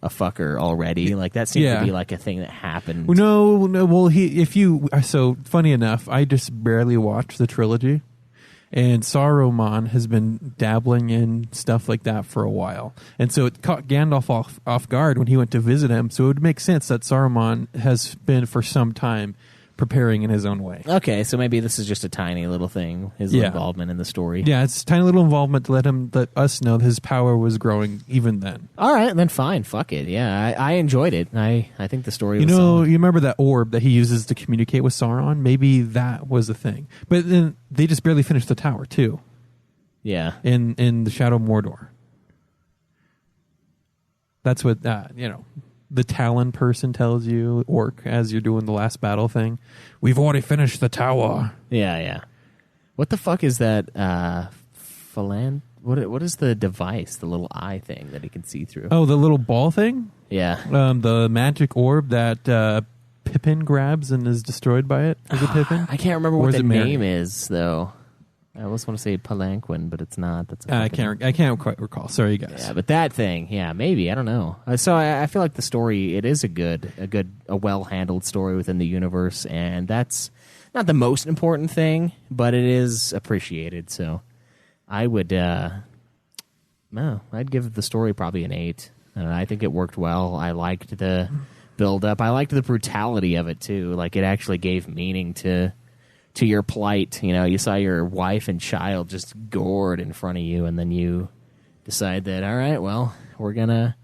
a fucker already. Like, that seems to be like a thing that happened. No. Well, so funny enough, I just barely watched the trilogy. And Saruman has been dabbling in stuff like that for a while. And so it caught Gandalf off guard when he went to visit him. So it would make sense that Saruman has been for some time preparing in his own way. Okay, so maybe this is just a tiny little thing, his involvement in the story. Yeah, it's a tiny little involvement to let us know that his power was growing even then. All right, then fine, fuck it. Yeah, I enjoyed it. I think the story was solid. You remember that orb that he uses to communicate with Sauron? Maybe that was a thing. But then they just barely finished the tower, too. Yeah. In the Shadow of Mordor. That's what, the Talon person tells you, orc, as you're doing the last battle thing. We've already finished the tower. Yeah. What the fuck is that? What is the device? The little eye thing that he can see through? Oh, the little ball thing? Yeah. The magic orb that Pippin grabs and is destroyed by it. Is it Pippin? I can't remember what the name is, though. I almost want to say Palanquin, but it's not. That's I can't quite recall. Sorry, guys. Yeah, but that thing, maybe, I don't know. So I feel like the story, it is a well-handled story within the universe, and that's not the most important thing, but it is appreciated. So I would, I'd give the story probably an 8. I think it worked well. I liked the build-up. I liked the brutality of it too. Like, it actually gave meaning to your plight. You saw your wife and child just gored in front of you, and then you decide that, all right, well, we're gonna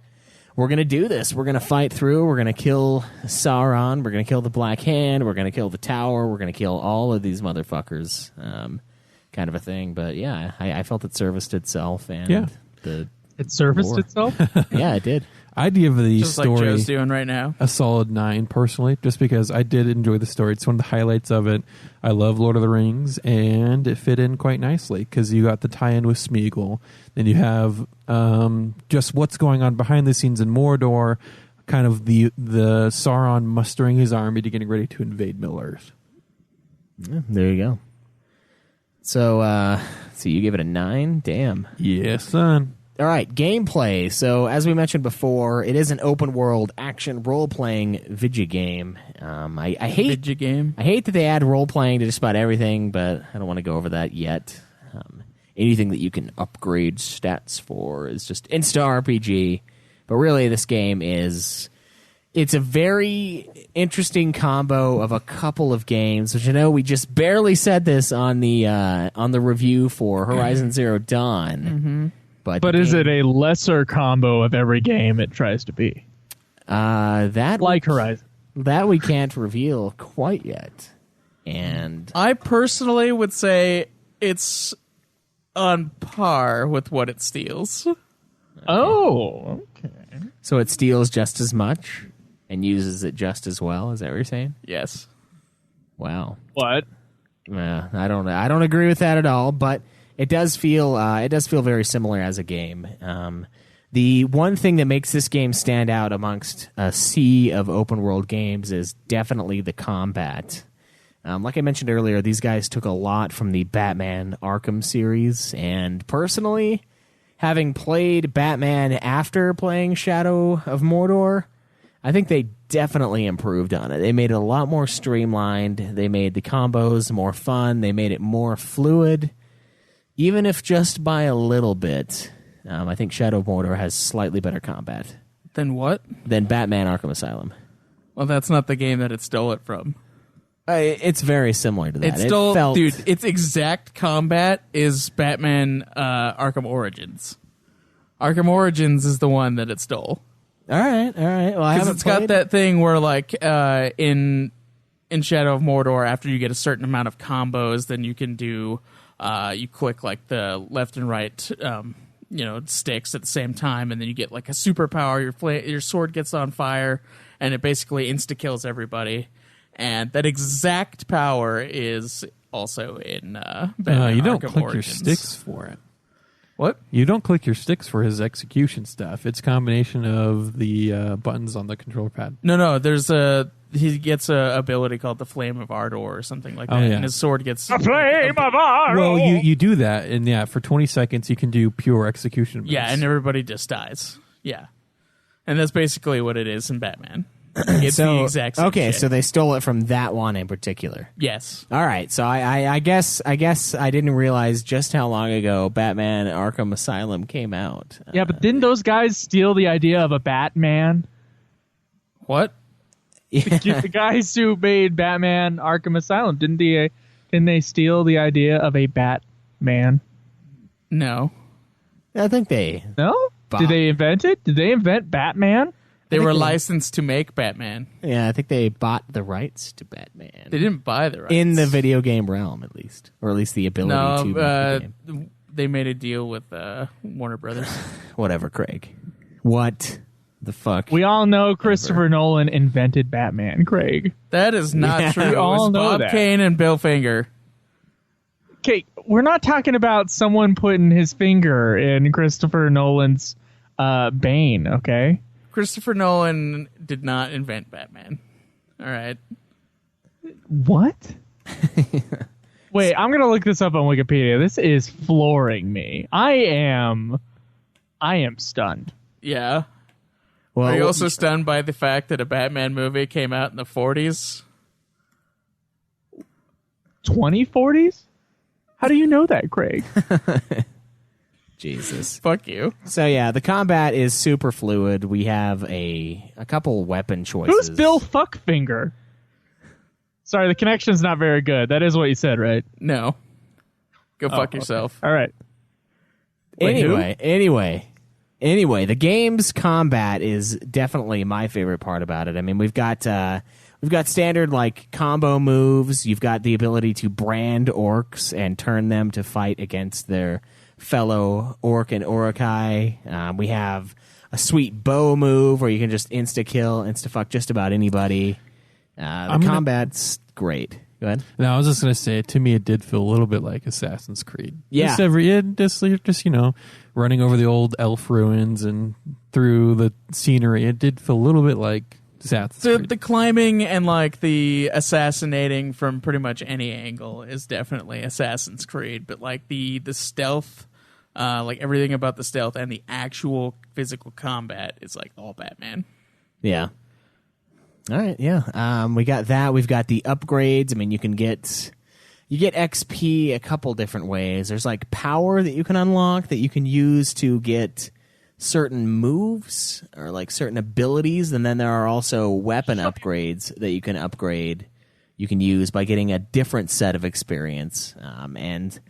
do this. We're gonna fight through. We're gonna kill Sauron. We're gonna kill the Black Hand. We're gonna kill the Tower. We're gonna kill all of these motherfuckers. Kind of a thing. But yeah, I felt it serviced itself, and it serviced itself. Yeah, it did. I'd give the Just story like Joe's doing right now. a solid 9 personally, just because I did enjoy the story. It's one of the highlights of it. I love Lord of the Rings, and it fit in quite nicely because you got the tie-in with Smeagol. Then you have just what's going on behind the scenes in Mordor, kind of the Sauron mustering his army to getting ready to invade Middle-earth. Yeah, there you go. So you give it a 9? Damn. Yes, son. All right, gameplay. So, as we mentioned before, it is an open-world action role-playing video game. I hate Video game. I hate that they add role-playing to just about everything, but I don't want to go over that yet. Anything that you can upgrade stats for is just Insta-RPG. But really, this game it's a very interesting combo of a couple of games, which I know we just barely said this on the review for Horizon Zero Dawn. Mm-hmm. But is it a lesser combo of every game it tries to be? Like Horizon. That we can't reveal quite yet. And I personally would say it's on par with what it steals. Oh, okay. So it steals just as much and uses it just as well. Is that what you're saying? Yes. Wow. What? I don't agree with that at all. But it does feel very similar as a game. The one thing that makes this game stand out amongst a sea of open world games is definitely the combat. Like I mentioned earlier, these guys took a lot from the Batman Arkham series, and personally, having played Batman after playing Shadow of Mordor, I think they definitely improved on it. They made it a lot more streamlined. They made the combos more fun. They made it more fluid, even if just by a little bit. I think Shadow of Mordor has slightly better combat. Then what? Than Batman Arkham Asylum. Well, that's not the game that it stole it from. It's very similar to that. Dude, its exact combat is Batman Arkham Origins. Arkham Origins is the one that it stole. All right. Well, I haven't it's got that thing where, like, in Shadow of Mordor, after you get a certain amount of combos, then you can do you click like the left and right, sticks at the same time, and then you get like a superpower. Your sword gets on fire, and it basically insta kills everybody. And that exact power is also in Batman you don't Arkham click Origins. your sticks for it. What? You don't click your sticks for his execution stuff. It's a combination of the buttons on the controller pad. No. He gets a ability called the Flame of Ardor or something like that, and his sword gets a Flame of Ardor. Well, you do that, and for 20 seconds you can do pure execution moves. Yeah, and everybody just dies. Yeah, and that's basically what it is in Batman. It's the exact same shit. So they stole it from that one in particular. Yes. All right. So I guess I didn't realize just how long ago Batman Arkham Asylum came out. Yeah, but didn't those guys steal the idea of a Batman? What? The guys who made Batman Arkham Asylum, didn't they steal the idea of a Batman? No. I think they... No? Did they invent it? Did they invent Batman? They were licensed to make Batman. Yeah, I think they bought the rights to Batman. They didn't buy the rights. In the video game realm, at least. Or at least the ability to make the game. They made a deal with Warner Brothers. Whatever, Craig. What the fuck? We all know Christopher Nolan invented Batman, Craig. That is not true. We all know Bob that. Kane and Bill Finger. Okay, we're not talking about someone putting his finger in Christopher Nolan's Bane, okay? Christopher Nolan did not invent Batman. All right. What? Wait, I'm going to look this up on Wikipedia. This is flooring me. I am stunned. Yeah. Well, Are you also stunned by the fact that a Batman movie came out in the 40s? 2040s? How do you know that, Craig? Jesus. Fuck you. So yeah, the combat is super fluid. We have a couple weapon choices. Who's Bill Fuckfinger? Sorry, the connection's not very good. That is what you said, right? No. Go fuck yourself. All right. Anyway, the game's combat is definitely my favorite part about it. I mean, we've got standard like combo moves. You've got the ability to brand orcs and turn them to fight against their fellow orc and Urukai. We have a sweet bow move where you can just insta-fuck just about anybody. Combat's great. Go ahead. No, I was just going to say, to me, it did feel a little bit like Assassin's Creed. Yeah. Just running over the old elf ruins and through the scenery. It did feel a little bit like Assassin's Creed. The climbing and like the assassinating from pretty much any angle is definitely Assassin's Creed, but like the stealth, like everything about the stealth and the actual physical combat is like all Batman. Yeah. All right, yeah. We got that. We've got the upgrades. I mean, you get XP a couple different ways. There's like power that you can unlock that you can use to get certain moves or like certain abilities, and then there are also weapon upgrades that you can upgrade. You can use by getting a different set of experience, and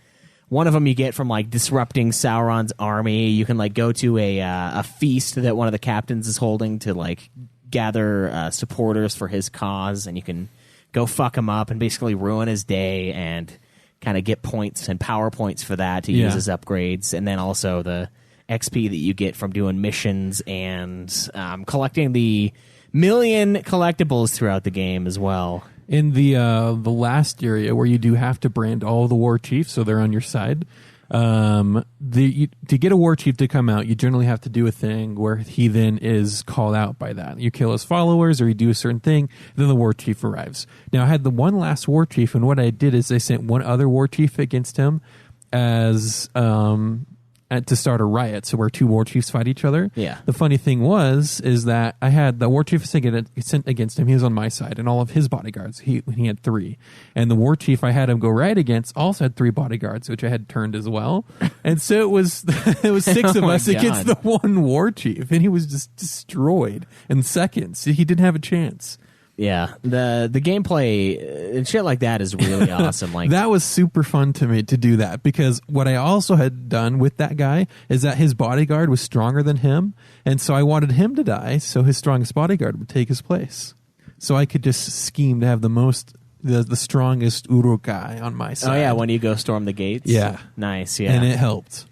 one of them you get from like disrupting Sauron's army. You can like go to a feast that one of the captains is holding to like gather supporters for his cause, and you can go fuck him up and basically ruin his day and kind of get points and power points for that to use as upgrades, and then also the XP that you get from doing missions and collecting the million collectibles throughout the game as well. In the last area where you do have to brand all the war chiefs so they're on your side, to get a war chief to come out, you generally have to do a thing where he then is called out by that. You kill his followers or you do a certain thing, then the war chief arrives. Now, I had the one last war chief, and what I did is I sent one other war chief against him as to start a riot, so where two war chiefs fight each other. Yeah. The funny thing is that I had the war chief sent against him. He was on my side, and all of his bodyguards. He had 3, and the war chief I had him go right against also had 3 bodyguards, which I had turned as well. And so it was 6 of us against the one war chief, and he was just destroyed in seconds. He didn't have a chance. Yeah, the gameplay and shit like that is really awesome. Like that was super fun to me to do that, because what I also had done with that guy is that his bodyguard was stronger than him, and so I wanted him to die so his strongest bodyguard would take his place. So I could just scheme to have the strongest Urukai on my side. Oh yeah, when you go storm the gates. Yeah, nice. Yeah, and it helped.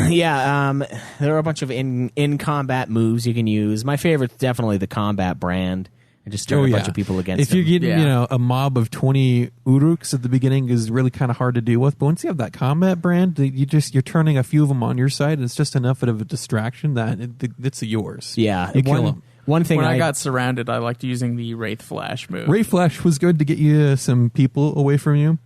Yeah, there are a bunch of in combat moves you can use. My favorite's definitely the combat brand. And just turn a bunch of people against If you're him. getting, a mob of 20 Uruks at the beginning is really kind of hard to deal with. But once you have that combat brand, you're turning a few of them on your side, and it's just enough of a distraction that it's yours. Yeah, you kill them. One thing when I got surrounded, I liked using the Wraith Flash move. Wraith Flash was good to get you some people away from you.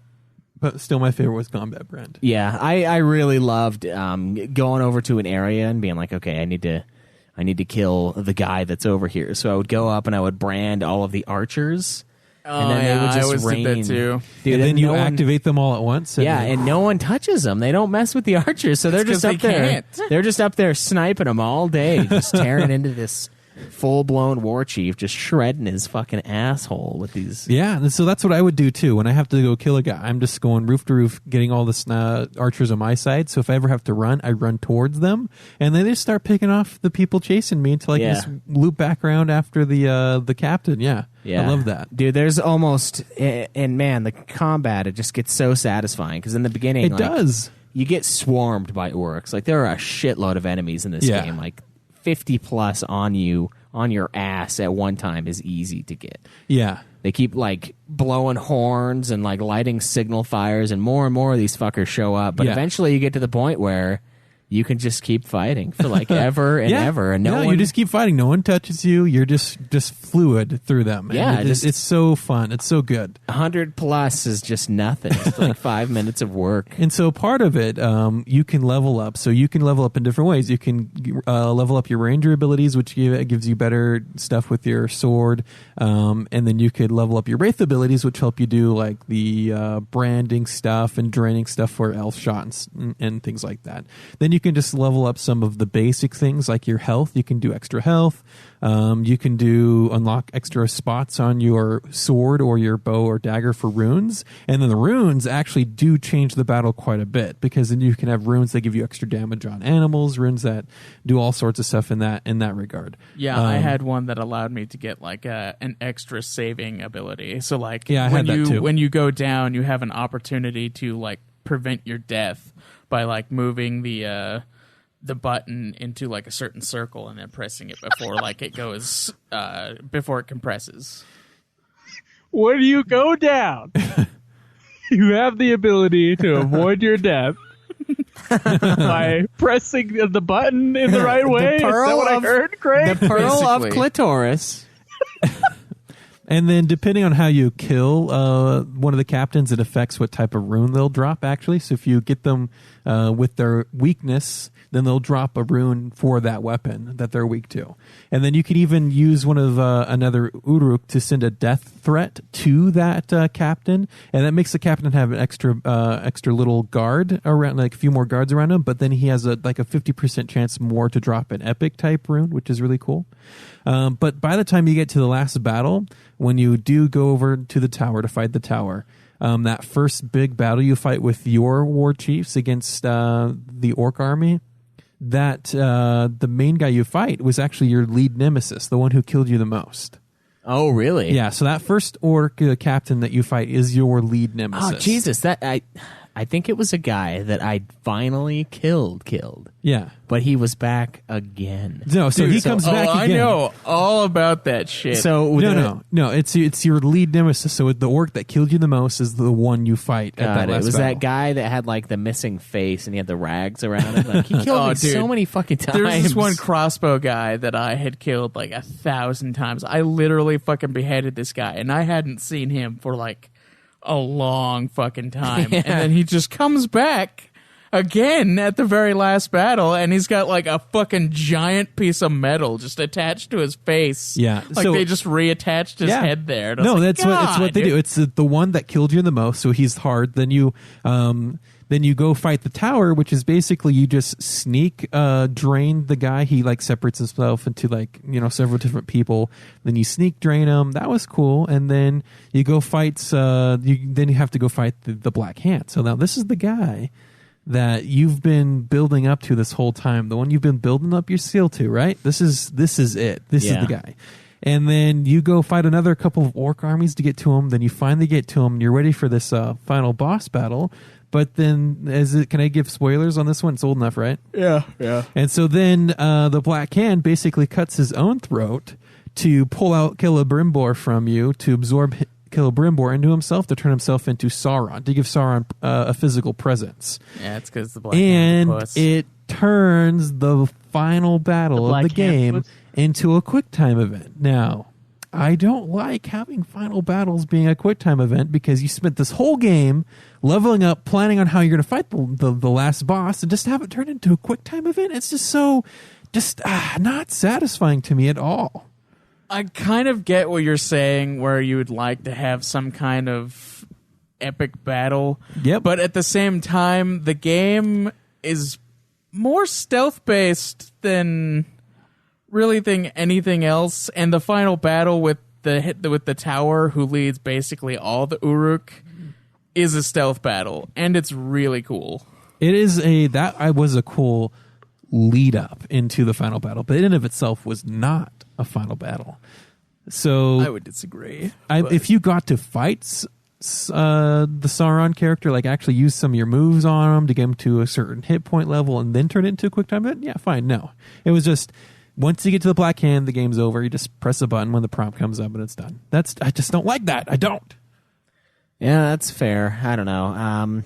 But still, my favorite was combat brand. Yeah, I really loved going over to an area and being like, okay, I need to kill the guy that's over here. So I would go up and I would brand all of the archers. And then they would just I always rain. did that too. Dude, and then you activate them all at once. And no one touches them. They don't mess with the archers. So they're just up there. They're just up there sniping them all day, just tearing into this full-blown war chief, just shredding his fucking asshole with these. Yeah, and so that's what I would do too. When I have to go kill a guy, I'm just going roof to roof, getting all the archers on my side. So if I ever have to run, I run towards them, and then they start picking off the people chasing me until I can just loop back around after the captain. Yeah, I love that, dude. There's almost, and man, the combat, it just gets so satisfying because in the beginning, it does. You get swarmed by orcs. Like there are a shitload of enemies in this game. Like 50 plus on you on your ass at one time is easy to get. Yeah. They keep like blowing horns and like lighting signal fires, and more of these fuckers show up. But eventually you get to the point where you can just keep fighting for like ever and ever, and you just keep fighting. No one touches you. You're just fluid through them. Yeah, and it's so fun. It's so good. 100 plus is just nothing. It's like 5 minutes of work. And so part of it, you can level up. So you can level up in different ways. You can level up your ranger abilities, which gives you better stuff with your sword. And then you could level up your wraith abilities, which help you do like the branding stuff and draining stuff for elf shots and things like that. Then you can just level up some of the basic things like your health. You can do extra health. You can unlock extra spots on your sword or your bow or dagger for runes. And then the runes actually do change the battle quite a bit, because then you can have runes that give you extra damage on animals, runes that do all sorts of stuff in that regard. Yeah, I had one that allowed me to get like an extra saving ability. So like I had that too. When you go down, you have an opportunity to like prevent your death by like moving the button into like a certain circle and then pressing it before like it goes before it compresses. When you go down, you have the ability to avoid your death by pressing the button in the right way. Is that what I heard, Craig? The pearl of clitoris. And then depending on how you kill one of the captains, it affects what type of rune they'll drop, actually. So if you get them with their weakness, then they'll drop a rune for that weapon that they're weak to. And then you could even use one of another Uruk to send a death threat to that captain. And that makes the captain have an extra little guard around, like a few more guards around him. But then he has like a 50% chance more to drop an epic type rune, which is really cool. But by the time you get to the last battle, when you do go over to the tower to fight the tower, that first big battle you fight with your war chiefs against the orc army, that the main guy you fight was actually your lead nemesis, the one who killed you the most. Oh, really? Yeah, so that first orc captain that you fight is your lead nemesis. Oh, Jesus. I think it was a guy that I finally killed. Yeah. But he was back again. No, so he comes back again. I know all about that shit. So No, it's your lead nemesis. So the orc that killed you the most is the one you fight at that last it was battle. that guy that had like the missing face and he had the rags around him. Like, he killed me so many fucking times. There was this one crossbow guy that I had killed like 1,000 times. I literally fucking beheaded this guy, and I hadn't seen him for like a long fucking time. Yeah. And then he just comes back again at the very last battle, and he's got like a fucking giant piece of metal just attached to his face. Yeah, like so- they just reattached his head there. And I No, was like, it's what they do. It's the one that killed you the most, so he's hard. Then you go fight the tower, which is basically you just sneak drain the guy. He like separates himself into like, you know, several different people. Then you sneak drain him. That was cool. And then you go fight. Then you have to go fight the Black Hand. So now this is the guy that you've been building up to this whole time. The one you've been building up your seal to, right? This is it. This is the guy. And then you go fight another couple of orc armies to get to him. Then you finally get to him, and you're ready for this final boss battle. But then, can I give spoilers on this one? It's old enough, right? Yeah. And so then the Black Hand basically cuts his own throat to pull out Celebrimbor from you, to absorb Celebrimbor into himself, to turn himself into Sauron, to give Sauron a physical presence. Yeah, it's because the Black Hand And puss. it turns the final battle of the game into a QuickTime event. Now, I don't like having final battles being a QuickTime event, because you spent this whole game leveling up, planning on how you're going to fight the last boss, and just have it turn into a QuickTime event. It's just so not satisfying to me at all. I kind of get what you're saying, where you would like to have some kind of epic battle. Yep. But at the same time, the game is more stealth-based than really anything else. And the final battle with the tower, who leads basically all the Uruk, is a stealth battle, and it's really cool. It is was a cool lead up into the final battle, but in and of itself was not a final battle. So I would disagree. If you got to fight the Sauron character, like actually use some of your moves on him to get him to a certain hit point level and then turn it into a quick time event, yeah, fine. No, it was just once you get to the Black Hand, the game's over. You just press a button when the prompt comes up and it's done. I just don't like that. I don't. Yeah, that's fair. I don't know.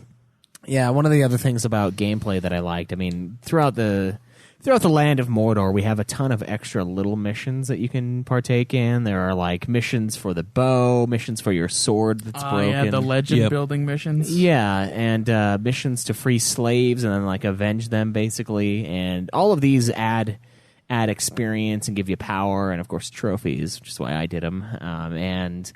Yeah, one of the other things about gameplay that I liked, I mean, throughout the land of Mordor, we have a ton of extra little missions that you can partake in. There are like missions for the bow, missions for your sword that's broken. Yeah, the legend building missions. Yeah, and missions to free slaves and then like avenge them, basically. And all of these add experience and give you power, and of course trophies, which is why I did them. And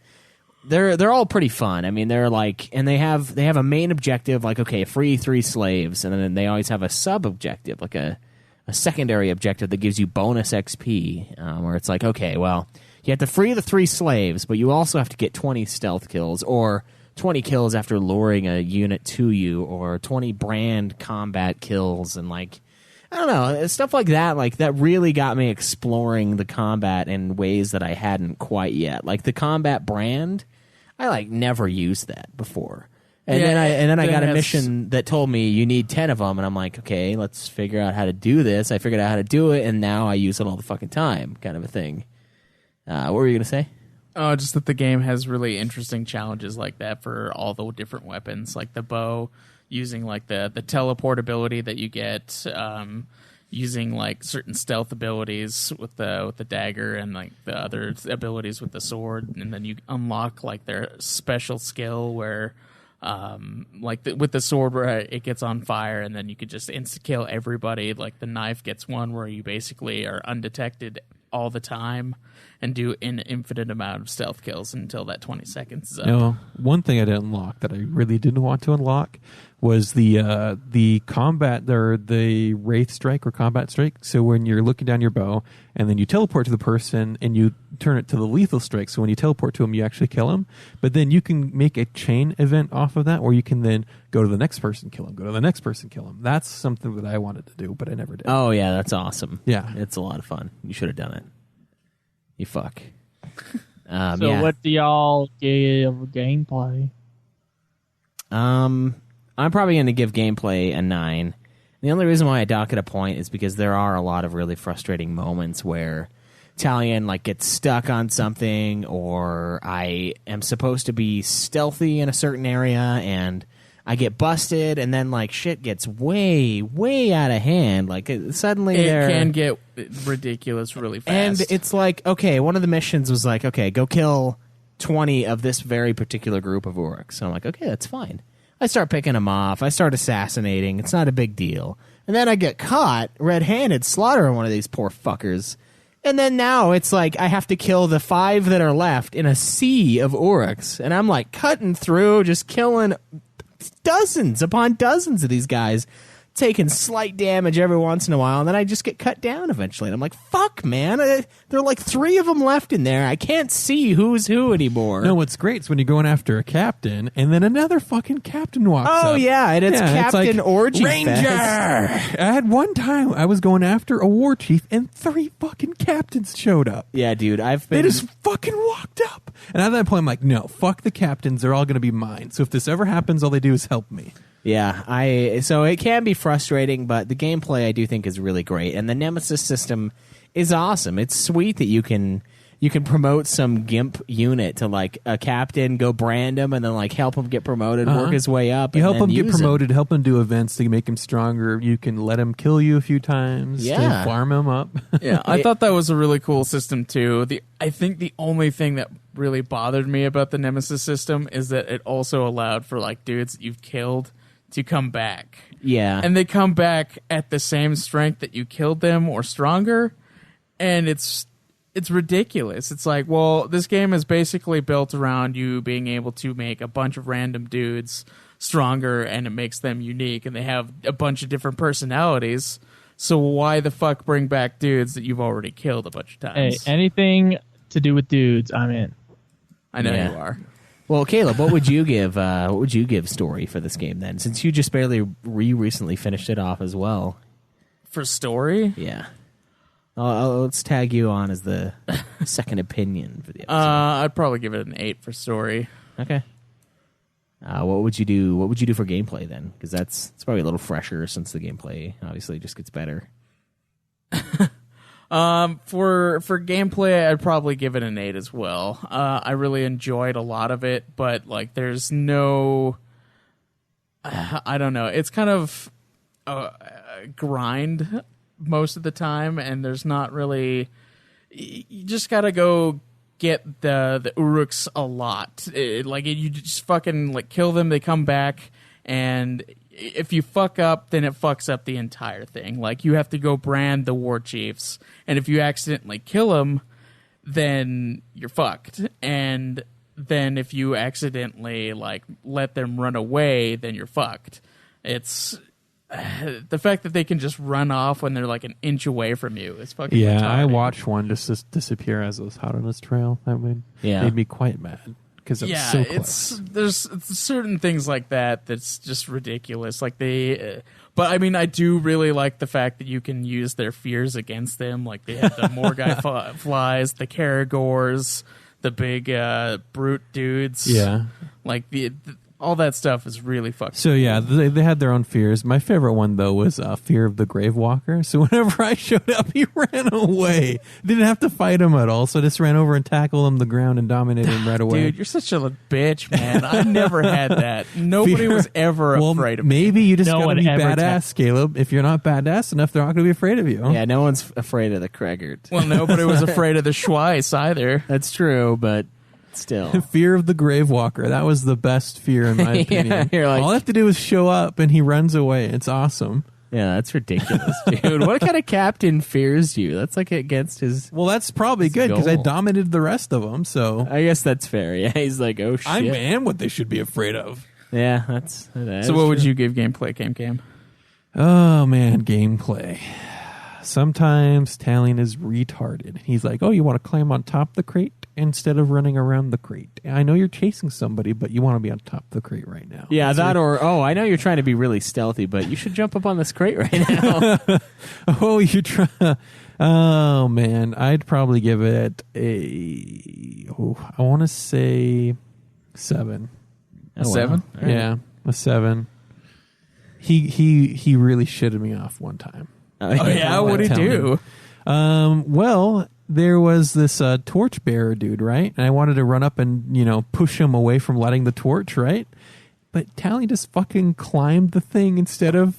they're all pretty fun. I mean, they're like, and they have a main objective, like, okay, free 3 slaves, and then they always have a sub objective, like a secondary objective that gives you bonus XP, where it's like, okay, well, you have to free the 3 slaves, but you also have to get 20 stealth kills, or 20 kills after luring a unit to you, or 20 brand combat kills, and like, I don't know, stuff like that really got me exploring the combat in ways that I hadn't quite yet. Like the combat brand, I like never used that before. And then I got a mission that told me you need 10 of them, and I'm like, okay, let's figure out how to do this. I figured out how to do it, and now I use it all the fucking time, kind of a thing. What were you going to say? Oh, just that the game has really interesting challenges like that for all the different weapons, like the bow, using like the teleport ability that you get, using like certain stealth abilities with the dagger, and like the other abilities with the sword, and then you unlock like their special skill where with the sword where it gets on fire, and then you could just insta kill everybody. Like the knife gets one where you basically are undetected all the time and do an infinite amount of stealth kills until that 20 seconds is up. No, one thing I didn't unlock that I really didn't want to unlock was the combat, or the Wraith Strike or Combat Strike. So when you're looking down your bow and then you teleport to the person and you turn it to the Lethal Strike, so when you teleport to him, you actually kill him. But then you can make a chain event off of that, where you can then go to the next person, kill him, go to the next person, kill him. That's something that I wanted to do, but I never did. Oh, yeah, that's awesome. Yeah. It's a lot of fun. You should have done it. You fuck. What do y'all give gameplay? I'm probably going to give gameplay a 9. The only reason why I dock it a point is because there are a lot of really frustrating moments where Talion like gets stuck on something, or I am supposed to be stealthy in a certain area and I get busted, and then like shit gets way, way out of hand. Like suddenly it can get ridiculous really fast. And it's like, okay, one of the missions was like, okay, go kill 20 of this very particular group of Uruks. So I'm like, okay, that's fine. I start picking them off. I start assassinating. It's not a big deal. And then I get caught red-handed slaughtering one of these poor fuckers. And then now it's like I have to kill the 5 that are left in a sea of Uruks. And I'm like cutting through, just killing dozens upon dozens of these guys, taking slight damage every once in a while, and then I just get cut down eventually. And I'm like, fuck, man. There are like 3 of them left in there. I can't see who's who anymore. No, what's great is when you're going after a captain, and then another fucking captain walks up. Oh, yeah, and it's Captain like, Orgy Ranger! Fest. I had one time I was going after a war chief, and 3 fucking captains showed up. Yeah, dude, They just fucking walked up. And at that point, I'm like, no, fuck the captains. They're all going to be mine. So if this ever happens, all they do is help me. Yeah, so it can be frustrating, but the gameplay I do think is really great, and the Nemesis system is awesome. It's sweet that you can promote some gimp unit to like a captain, go brand him, and then like help him get promoted, work his way up. You help him get promoted, help him do events to make him stronger. You can let him kill you a few times to farm him up. Yeah, I thought that was a really cool system too. I think the only thing that really bothered me about the Nemesis system is that it also allowed for like dudes that you've killed to come back. Yeah. And they come back at the same strength that you killed them or stronger. And it's ridiculous. It's like, well, this game is basically built around you being able to make a bunch of random dudes stronger, and it makes them unique, and they have a bunch of different personalities. So why the fuck bring back dudes that you've already killed a bunch of times? Hey, anything to do with dudes, I'm in. I know you are. Well, Caleb, what would you give? What would you give story for this game then? Since you just barely recently finished it off as well. For story, yeah. Let's tag you on as the second opinion for the episode. I'd probably give it an 8 for story. Okay. What would you do? What would you do for gameplay then? Because it's probably a little fresher since the gameplay obviously just gets better. For gameplay, I'd probably give it an 8 as well. I really enjoyed a lot of it, but like, there's no, I don't know. It's kind of a grind most of the time, and there's not really. You just gotta go get the Uruks a lot. You just fucking like kill them, they come back, and if you fuck up, then it fucks up the entire thing. Like, you have to go brand the war chiefs, and if you accidentally kill them, then you're fucked. And then if you accidentally like let them run away, then you're fucked. It's the fact that they can just run off when they're like an inch away from you is fucking retarded. I watched one just disappear as it was hot on his trail. That made me quite mad. Because it's so close. There's certain things like that that's just ridiculous. Like but I mean, I do really like the fact that you can use their fears against them. Like, they have the Morgai flies, the Caragors, the big brute dudes. Yeah, like all that stuff is really fucking. So yeah, they had their own fears. My favorite one though was fear of the Grave Walker. So whenever I showed up, he ran away. Didn't have to fight him at all. So I just ran over and tackled him to the ground and dominated him right away. Dude, you're such a bitch, man. I never had that. Nobody was ever afraid of me. Maybe you just gotta be badass, Caleb. If you're not badass enough, they're not gonna be afraid of you. Yeah, no one's afraid of the Kregert. Well, nobody was afraid of the Schweiss either. That's true, but still. Fear of the Grave Walker. That was the best fear in my opinion. All I have to do is show up and he runs away. It's awesome. Yeah, that's ridiculous, dude. What kind of captain fears you? That's like against his. Well, that's probably good because I dominated the rest of them. So I guess that's fair. Yeah, he's like, oh shit. I am what they should be afraid of. Yeah, that's. So what would you give gameplay, Cam? Oh man, gameplay. Sometimes Talion is retarded. He's like, oh, you want to climb on top of the crate instead of running around the crate. I know you're chasing somebody, but you want to be on top of the crate right now. Yeah, I know you're trying to be really stealthy, but you should jump up on this crate right now. Oh, man. I'd probably give it I want to say 7. A 7? Right. Yeah, a 7. He really shitted me off one time. Oh yeah, what did he do? Well, there was this torchbearer dude, right? And I wanted to run up and, push him away from lighting the torch, right? But Talion just fucking climbed the thing instead of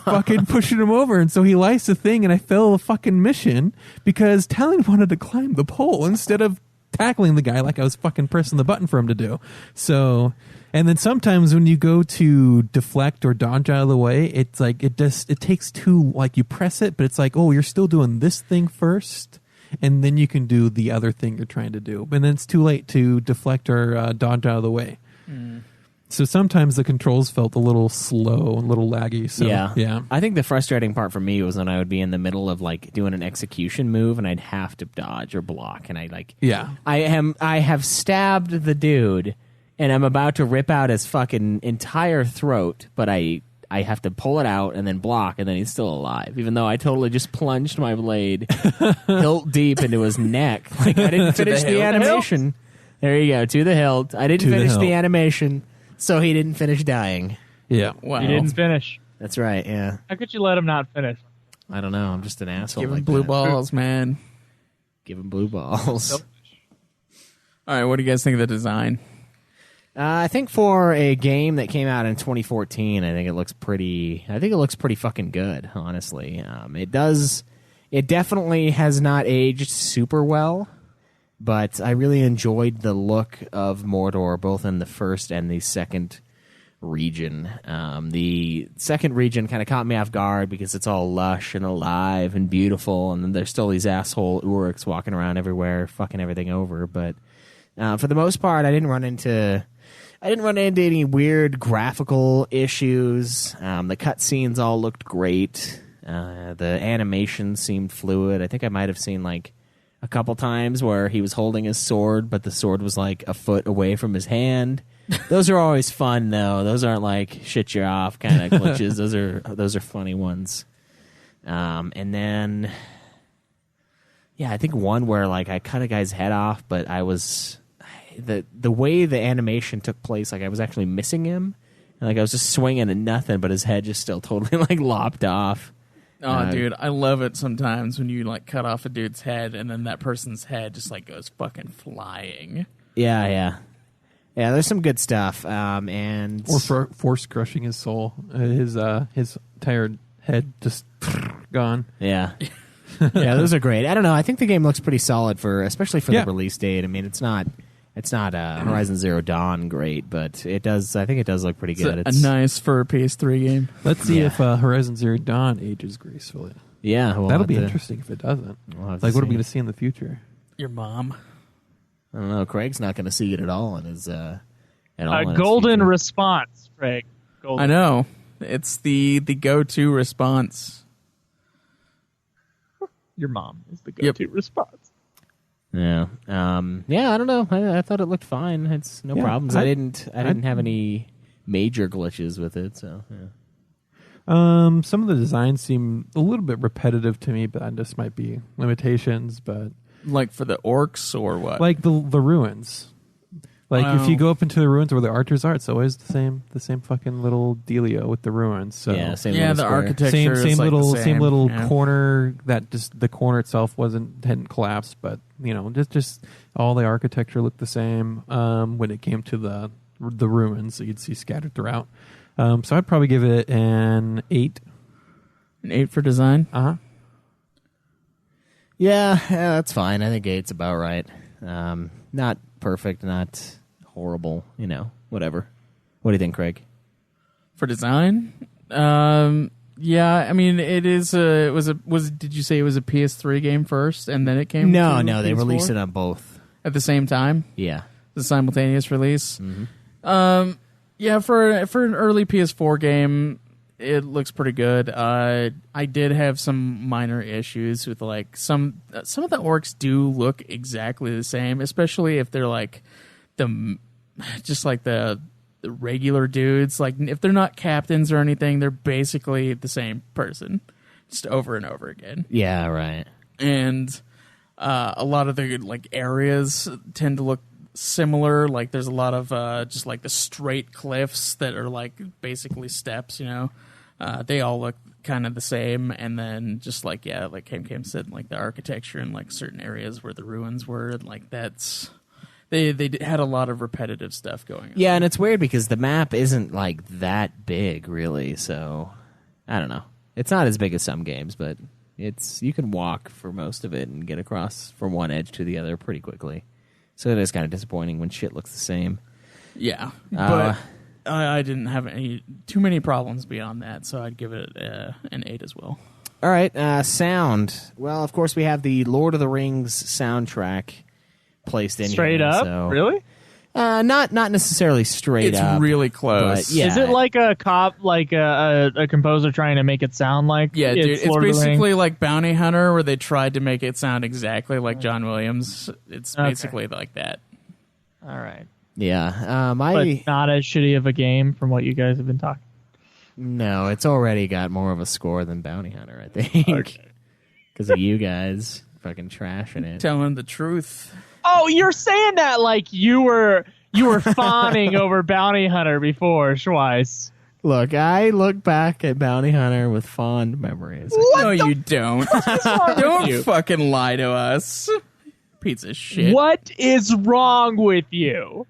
fucking pushing him over. And so he lights the thing and I failed the fucking mission because Talion wanted to climb the pole instead of tackling the guy like I was fucking pressing the button for him to do. So, and then sometimes when you go to deflect or dodge out of the way, it's like it takes too, like you press it, but it's like, oh, you're still doing this thing first, and then you can do the other thing you're trying to do. And then it's too late to deflect or dodge out of the way. So sometimes the controls felt a little slow and a little laggy. So, yeah. I think the frustrating part for me was when I would be in the middle of like doing an execution move and I'd have to dodge or block, and I have stabbed the dude and I'm about to rip out his fucking entire throat, but I have to pull it out and then block, and then he's still alive, even though I totally just plunged my blade hilt deep into his neck. Like I didn't finish the animation. There you go, to the hilt. I didn't finish the animation. So he didn't finish dying. Yeah. Wow. He didn't finish. That's right, yeah. How could you let him not finish? I don't know. I'm just an asshole. Give him like blue that. balls, man. Give him blue balls. All right, what do you guys think of the design? I think for a game that came out in 2014, I think it looks pretty fucking good, honestly. It definitely has not aged super well. But I really enjoyed the look of Mordor, both in the first and the second region. The second region kind of caught me off guard because it's all lush and alive and beautiful, and then there's still these asshole Uruks walking around everywhere, fucking everything over. But for the most part, I didn't run into any weird graphical issues. The cutscenes all looked great. The animation seemed fluid. I think I might have seen like a couple times where he was holding his sword, but the sword was like a foot away from his hand. Those are always fun, though. Those aren't like shit you off kind of glitches. Those are funny ones. And then, yeah, I think one where like I cut a guy's head off, but I was the way the animation took place, like I was actually missing him, and like I was just swinging and nothing, but his head just still totally like lopped off. Oh, dude, I love it sometimes when you like cut off a dude's head and then that person's head just like goes fucking flying. Yeah. There's some good stuff, and or force crushing his soul, his entire head just gone. Yeah, those are great. I don't know. I think the game looks pretty solid especially for the release date. I mean, it's not Horizon Zero Dawn great, but it does. I think it does look pretty good. It's a nice for a PS3 game. Let's see if Horizon Zero Dawn ages gracefully. Yeah, that'll be interesting if it doesn't. Like, what are we going to see in the future? Your mom. I don't know. Craig's not going to see it at all in his golden response, Craig. Golden. I know. It's the go-to response. Your mom is the go-to response. Yeah. I don't know. I thought it looked fine. It's no problems. I didn't have any major glitches with it. So. Yeah. Some of the designs seem a little bit repetitive to me, but that just might be limitations. But like for the orcs or what? Like the ruins. Like if you go up into the ruins where the archers are, it's always the same fucking little dealio with the ruins. So yeah, the architecture same is like little corner that just the corner itself hadn't collapsed, but just all the architecture looked the same when it came to the ruins that you'd see scattered throughout. So I'd probably give it an 8. An 8 for design? Uh-huh. Yeah, that's fine. I think 8's about right. Not perfect, not horrible, whatever. What do you think, Craig? For design? Yeah, I mean, it is did you say it was a PS3 game first and then it came No, to they PS4? released it on both. At the same time? Yeah. The simultaneous release? Mm-hmm. Yeah, for an early PS4 game, it looks pretty good. I did have some minor issues with like some of the orcs do look exactly the same, especially if they're like the regular dudes. Like if they're not captains or anything, they're basically the same person, just over and over again. Yeah, right. And a lot of the like areas tend to look similar. Like there's a lot of just like the straight cliffs that are like basically steps. They all look kind of the same, and then just like Cam said, like the architecture in like certain areas where the ruins were, like that's. They had a lot of repetitive stuff going on. Yeah, and it's weird because the map isn't like that big, really. So I don't know. It's not as big as some games, but you can walk for most of it and get across from one edge to the other pretty quickly. So it is kind of disappointing when shit looks the same. Yeah, but I didn't have too many problems beyond that, so I'd give it an 8 as well. All right, sound. Well, of course, we have the Lord of the Rings soundtrack placed in Straight here. up? So, Really? not necessarily straight up. It's really close. But, yeah. Is it like a a composer trying to make it sound like Yeah, dude, it's Lord of the Rings? basically like Bounty Hunter, where they tried to make it sound exactly like John Williams. It's basically like that. All right. Yeah, But not as shitty of a game from what you guys have been talking. No, it's already got more of a score than Bounty Hunter, I think. Because of you guys fucking trashing it. Telling the truth. Oh, you're saying that like you were fawning over Bounty Hunter before, Schweiss. Look, I look back at Bounty Hunter with fond memories. No, you don't. Don't fucking lie to us. Piece of shit. What is wrong with you?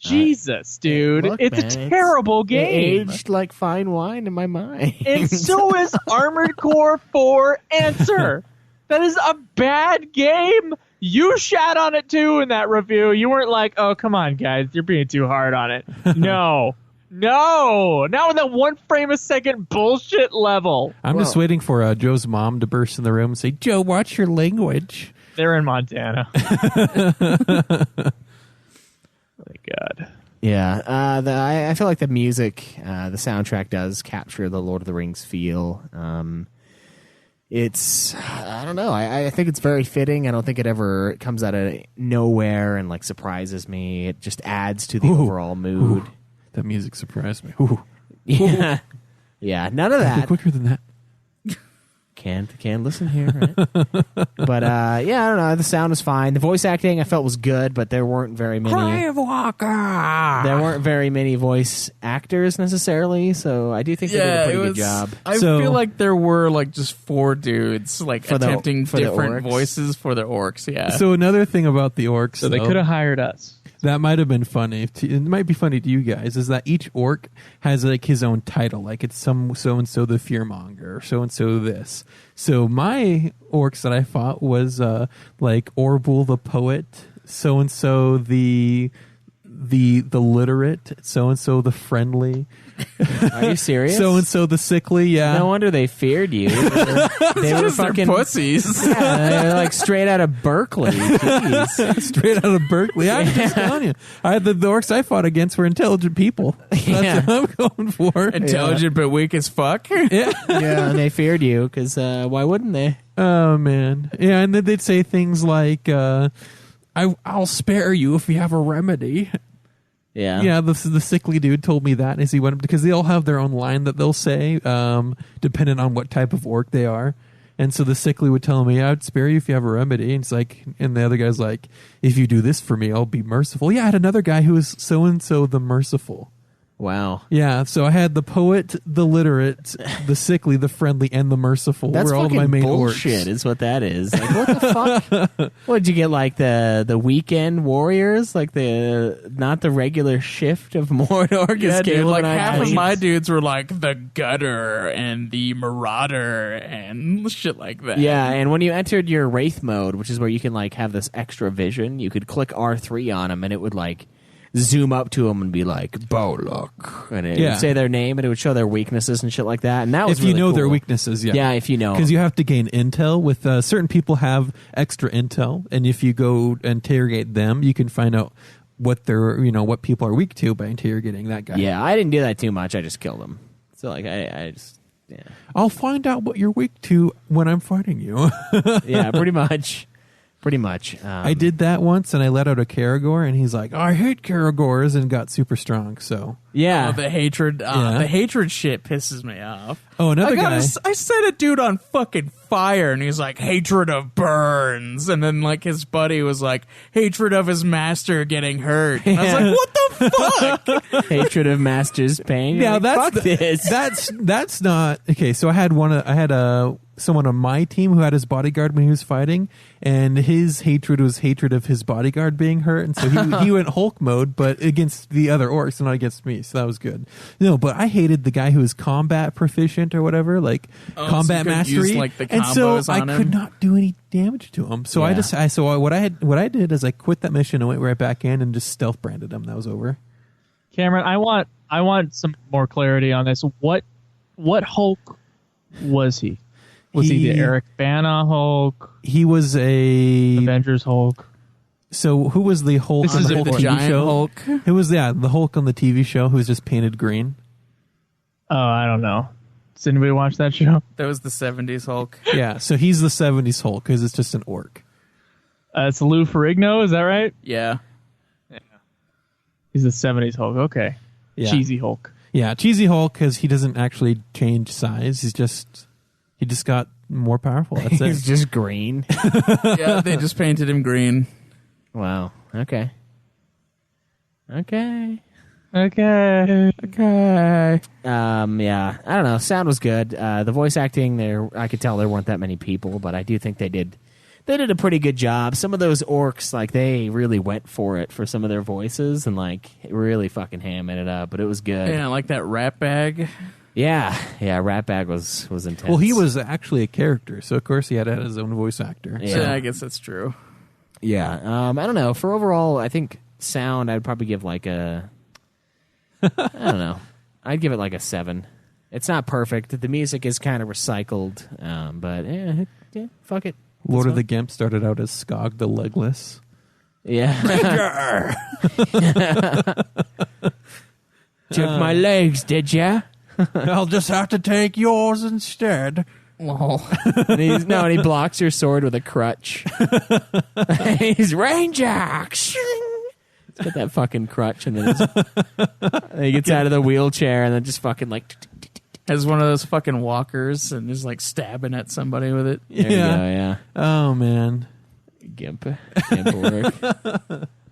Jesus, dude. Look, it's man, a terrible It game. aged like fine wine in my mind. And so is Armored Core 4 Answer. That is a bad game. You shat on it too in that review. You weren't like, oh, come on, guys. You're being too hard on it. No. No. Not with that 1 frame a second bullshit level. I'm just waiting for Joe's mom to burst in the room and say, Joe, watch your language. They're in Montana. My God. Yeah, I feel like the music, the soundtrack does capture the Lord of the Rings feel. It's, I don't know, I think it's very fitting. I don't think it ever comes out of nowhere and like surprises me. It just adds to the overall mood. That music surprised me. Yeah, yeah, none of that. Quicker than that. Can't listen here, right? But yeah, I don't know. The sound was fine. The voice acting I felt was good, but there weren't very many. Crave Walker. There weren't very many voice actors necessarily, so I do think they did a pretty good job. I feel like there were like just 4 dudes like For the attempting different orcs? voices for the orcs. Yeah. So another thing about the orcs, So they though, could have hired us. that might have been funny. It might be funny to you guys. Is that each orc has like his own title, like it's some so and so the fearmonger, so and so this. So my orcs that I fought was like Orbul the poet, so and so the literate, so and so the friendly. Are you serious? So and so the sickly. Yeah. No wonder they feared you. They were fucking pussies. Yeah, they're like straight out of Berkeley. Jeez. Straight out of Berkeley. I'm just telling you. The orcs I fought against were intelligent people. That's what I'm going for. Intelligent but weak as fuck. Yeah. Yeah, and they feared you because why wouldn't they? Oh man. Yeah, and then they'd say things like, "I'll spare you if you have a remedy." Yeah. Yeah, the sickly dude told me that as he went, because they all have their own line that they'll say, depending on what type of orc they are. And so the sickly would tell me, "I'd spare you if you have a remedy." And it's like, and the other guy's like, "If you do this for me, I'll be merciful." Yeah, I had another guy who was so and so the merciful. Wow. Yeah, so I had the poet, the literate, the sickly, the friendly, and the merciful. That's were all of fucking my main bullshit orcs. is what that is. Like, what the fuck? What'd you get, like the weekend warriors? Like not the regular shift of Mordor? Yeah, dude, like half of played? my dudes were like the gutter and the marauder and shit like that. Yeah, and when you entered your Wraith mode, which is where you can like have this extra vision, you could click R3 on them and it would like zoom up to them and be like, Bolok. And it would say their name and it would show their weaknesses and shit like that. And that was If you really know cool. their weaknesses, yeah. Yeah, if you know. Because you have to gain intel. With certain people have extra intel, and if you go interrogate them, you can find out what they're, what people are weak to by interrogating that guy. Yeah, I didn't do that too much. I just killed them. So like I just I'll find out what you're weak to when I'm fighting you. yeah, pretty much. Pretty much. I did that once, and I let out a Karagor, and he's like, "I hate Karagors," and got super strong. So yeah, the hatred, the hatred shit pisses me off. Oh, another guy. I set a dude on fucking fire, and he's like, hatred of burns, and then like his buddy was like, hatred of his master getting hurt. And I was like, what the fuck? Hatred of master's pain. Yeah, You're like, fuck this. That's not okay. So I had someone on my team who had his bodyguard when he was fighting, and his hatred was hatred of his bodyguard being hurt, and so he went Hulk mode, but against the other orcs and not against me, so that was good. No, but I hated the guy who was combat proficient or whatever, like combat mastery, use, like, the and so combos on I him. could not do any damage to him. So what I did is I quit that mission and went right back in and just stealth branded him. That was over. Cameron, I want some more clarity on this. What Hulk was he? Was he the Eric Bana Hulk? He was a Avengers Hulk. So who was the Hulk This on is the the Hulk TV giant show? Hulk. Who was the Hulk on the TV show who was just painted green? Oh, I don't know. Does anybody watch that show? That was the 70s Hulk. Yeah, so he's the 70s Hulk because it's just an orc. It's Lou Ferrigno, is that right? Yeah. He's the 70s Hulk. Okay. Yeah. Cheesy Hulk. Yeah, cheesy Hulk because he doesn't actually change size. He just got more powerful. That's He's it. just green. Yeah, they just painted him green. Wow. Okay. Okay. Yeah. I don't know. Sound was good. The voice acting there, I could tell there weren't that many people, but I do think they did a pretty good job. Some of those orcs, like, they really went for it for some of their voices and, like, really fucking hamming it up, but it was good. Yeah, like that rat bag. Yeah, Rat Bag was intense. Well, he was actually a character, so of course he had to have his own voice actor. Yeah. Yeah, I guess that's true. Yeah. I don't know. For overall, I think sound, I'd probably give like a... I don't know. I'd give it like a 7. It's not perfect. The music is kind of recycled, but yeah, fuck it. Lord of the Gimp started out as Skog the Legless. Yeah. Took my legs, did ya? I'll just have to take yours instead. And he blocks your sword with a crutch. He's Ranger. He's got that fucking crutch, and then he gets out of the wheelchair, and then just fucking like Has one of those fucking walkers and is like stabbing at somebody with it. there you go, yeah. Oh man. Gimp work.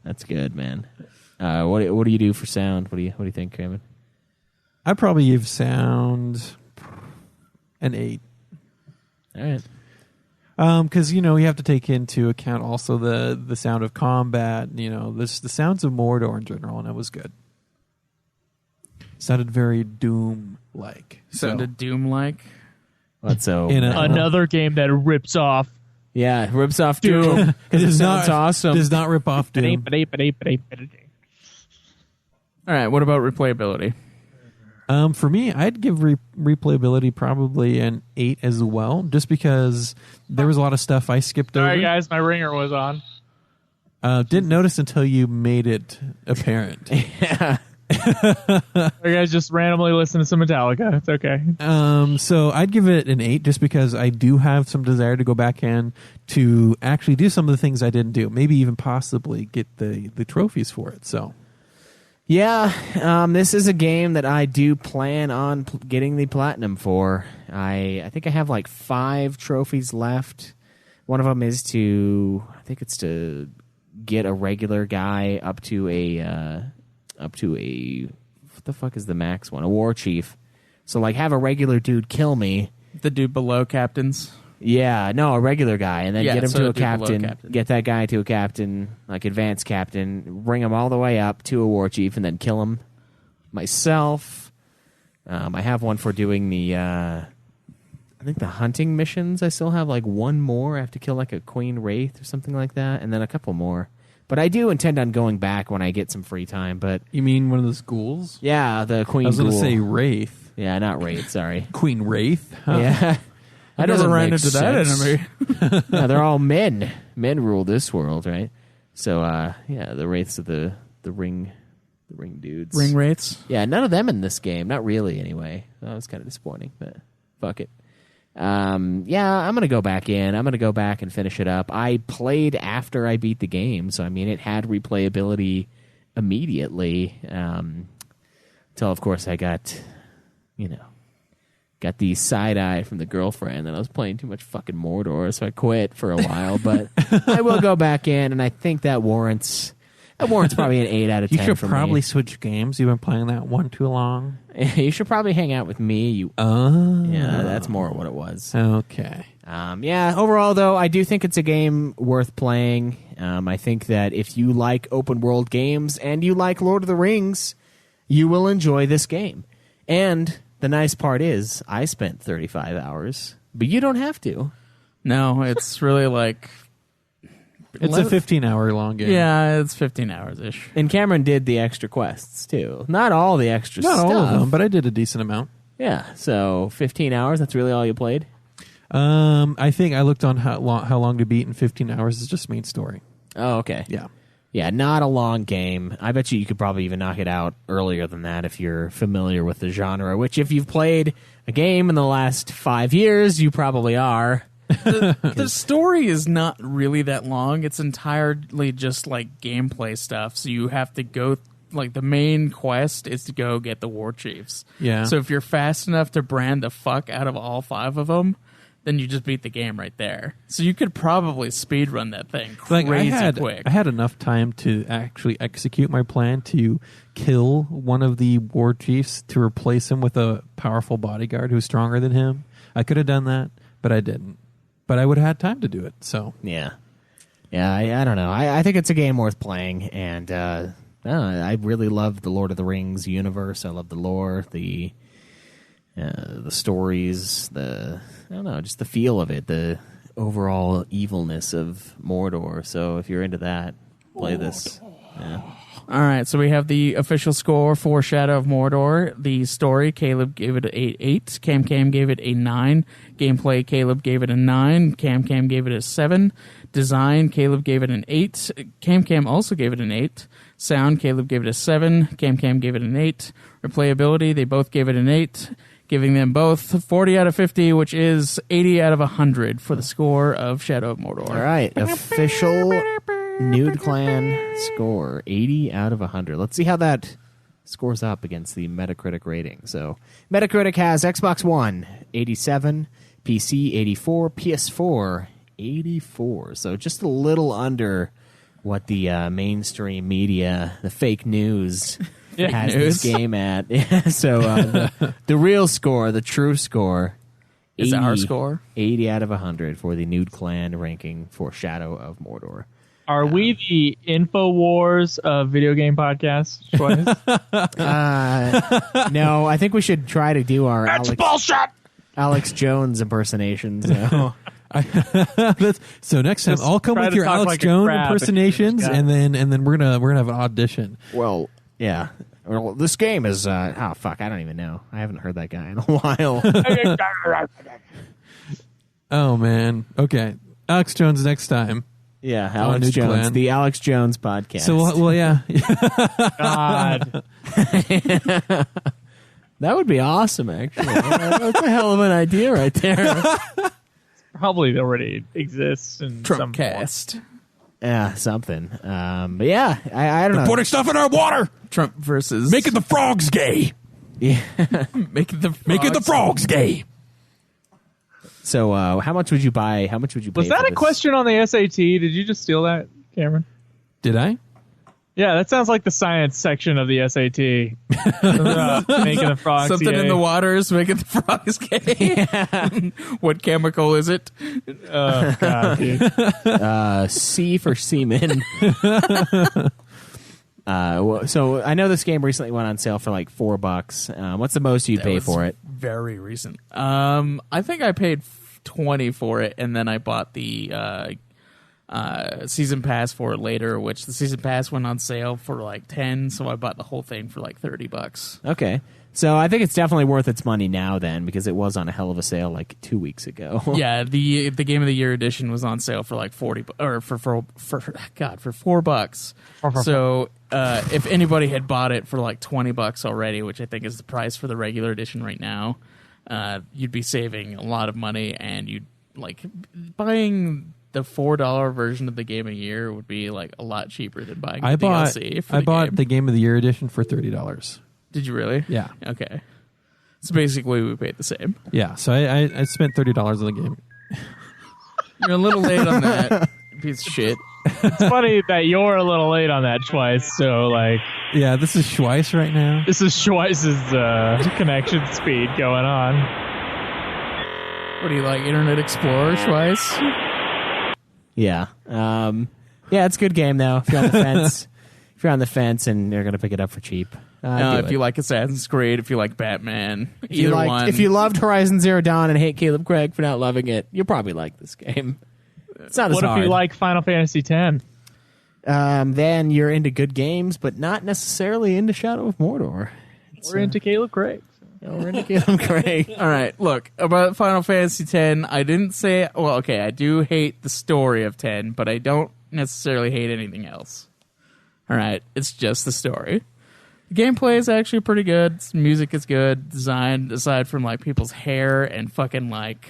That's good, man. What do you do for sound? What do you think, Kevin? I'd probably give sound an 8. All right. Because you have to take into account also the sound of combat. The sounds of Mordor in general, and it was good. Sounded very Doom-like. Sounded Doom-like. What, so Another game that rips off. yeah, rips off Doom. It It does sounds not awesome. Does not rip off Doom. All right, what about replayability? For me, I'd give replayability probably an 8 as well, just because there was a lot of stuff I skipped over. Sorry, guys, my ringer was on. Didn't notice until you made it apparent. Yeah. You guys just randomly listen to some Metallica. It's okay. So I'd give it an 8 just because I do have some desire to go back in to actually do some of the things I didn't do. Maybe even possibly get the trophies for it. So Yeah, this is a game that I do plan on getting the platinum for. I think I have like 5 trophies left. One of them is to get a regular guy up to a what the fuck is the max one? A war chief. So like have a regular dude kill me. The dude below captains. Yeah, no, a regular guy, and then get him so to a the dude below captain, captain. get that guy to a captain, like advanced captain, bring him all the way up to a war chief, and then kill him myself. I have one for doing the, I think the hunting missions. I still have like one more. I have to kill like a queen wraith or something like that, and then a couple more. But I do intend on going back when I get some free time. But you mean one of those ghouls? Yeah, the queen. I was going to ghoul. say wraith. Yeah, not wraith. Sorry, Queen wraith. Huh. Yeah. I never ran into that enemy. No, they're all men. Men rule this world, right? So, yeah, the wraiths of the ring dudes. Ring wraiths? Yeah, none of them in this game. Not really, anyway. That was kind of disappointing, but fuck it. Yeah, I'm going to go back in. I'm going to go back and finish it up. I played after I beat the game, so, I mean, it had replayability immediately. Until, of course, I got, got the side eye from the girlfriend, and I was playing too much fucking Mordor, so I quit for a while. But I will go back in, and I think that warrants. Warren's probably an 8 out of 10. You should for probably me. switch games. You've been playing that one too long. You should probably hang out with me. Yeah, that's more what it was. Okay. Yeah, overall, though, I do think it's a game worth playing. I think that if you like open world games and you like Lord of the Rings, you will enjoy this game. And the nice part is, I spent 35 hours, but you don't have to. No, it's really like... It's a 15-hour long game. Yeah, it's 15 hours-ish. And Cameron did the extra quests, too. Not all the extra Not stuff. all of them, but I did a decent amount. Yeah, so 15 hours, that's really all you played? I think I looked on how long to beat in 15 hours is just main story. Oh, okay. Yeah. Yeah, not a long game. I bet you could probably even knock it out earlier than that if you're familiar with the genre, which if you've played a game in the last 5 years, you probably are. The story is not really that long. It's entirely just like gameplay stuff. So you have to go, like the main quest is to go get the war chiefs. Yeah. So if you're fast enough to brand the fuck out of all 5 of them, then you just beat the game right there. So you could probably speedrun that thing crazy quick. I had enough time to actually execute my plan to kill one of the war chiefs to replace him with a powerful bodyguard who's stronger than him. I could have done that, but I didn't. But I would have had time to do it. So Yeah, I don't know. I think it's a game worth playing, and I don't know, I really love the Lord of the Rings universe. I love the lore, the stories, I don't know, just the feel of it, the overall evilness of Mordor. So if you're into that, play this. Yeah. All right, so we have the official score for Shadow of Mordor. The story, Caleb gave it an 8. Cam gave it a 9. Gameplay, Caleb gave it a 9. Cam gave it a 7. Design, Caleb gave it an 8. Cam also gave it an 8. Sound, Caleb gave it a 7. Cam gave it an 8. Replayability, they both gave it an 8. Giving them both 40 out of 50, which is 80 out of 100 for the score of Shadow of Mordor. All right, official Nude Clan score, 80 out of 100. Let's see how that scores up against the Metacritic rating. So Metacritic has Xbox One, 87, PC, 84, PS4, 84. So just a little under what the mainstream media, the fake news... has this game at. So the real score, the true score, is our score 80 out of 100 for the Nude Clan ranking for Shadow of Mordor. Are we the InfoWars of video game podcasts? No, I think we should try to do our bullshit! Alex Jones impersonations. No. So next time, Just I'll come try with to your talk Alex like a Jones crab impersonations, and and then we're gonna have an audition. Well, yeah. Well, this game is. Oh fuck! I don't even know. I haven't heard that guy in a while. Oh man. Okay, Alex Jones next time. Yeah, Alex Nude Jones, Clan. the Alex Jones podcast. So well, yeah. God. That would be awesome, actually. That's a hell of an idea right there. Probably already exists in some Trumpcast. Yeah, something. But yeah, I don't know. Putting stuff in our water, Trump versus... making the frogs gay. Yeah. Making Making the frogs gay. So, how much would you buy? How much would you pay? Was that for a this? question on the SAT? Did you just steal that, Cameron? Did I? Yeah, that sounds like the science section of the SAT. Making the frogs Something gay. in the waters making the frogs gay. What chemical is it? Oh, God, dude. C for semen. So I know this game recently went on sale for like $4. What's the most you'd That pay was for it? Very recent. I think I paid 20 for it, and then I bought the season pass for it later, which the season pass went on sale for like 10, so I bought the whole thing for like $30. Okay. So I think it's definitely worth its money now then, because it was on a hell of a sale like 2 weeks ago. Yeah, the Game of the Year edition was on sale for like for $4. So if anybody had bought it for like $20 already, which I think is the price for the regular edition right now, you'd be saving a lot of money, and you'd like buying the $4 version of the Game of the Year would be like a lot cheaper than buying the DLC for I the bought game. the Game of the Year edition for $30. Did you really? Yeah. Okay. So basically, we paid the same. Yeah, so I spent $30 on the game. You're a little late on that, you piece of shit. It's funny that you're a little late on that, Schweiss. So, like, Yeah, this is Schweiss right now. this is Schweiss's connection speed going on. What do you like, Internet Explorer, Schweiss? Yeah. Yeah, it's a good game though. If you're on the fence, and you're gonna pick it up for cheap. If you like Assassin's Creed, if you like Batman, If you loved Horizon Zero Dawn and hate Caleb Craig for not loving it, you'll probably like this game. It's not as What if hard. you like Final Fantasy X? Then you're into good games, but not necessarily into Shadow of Mordor. We're into Caleb Craig. We're into Caleb Craig. All right, look, about Final Fantasy X, I didn't say... Well, okay, I do hate the story of 10, but I don't necessarily hate anything else. All right, it's just the story. The gameplay is actually pretty good. Music is good. Design, aside from, like, people's hair and fucking, like,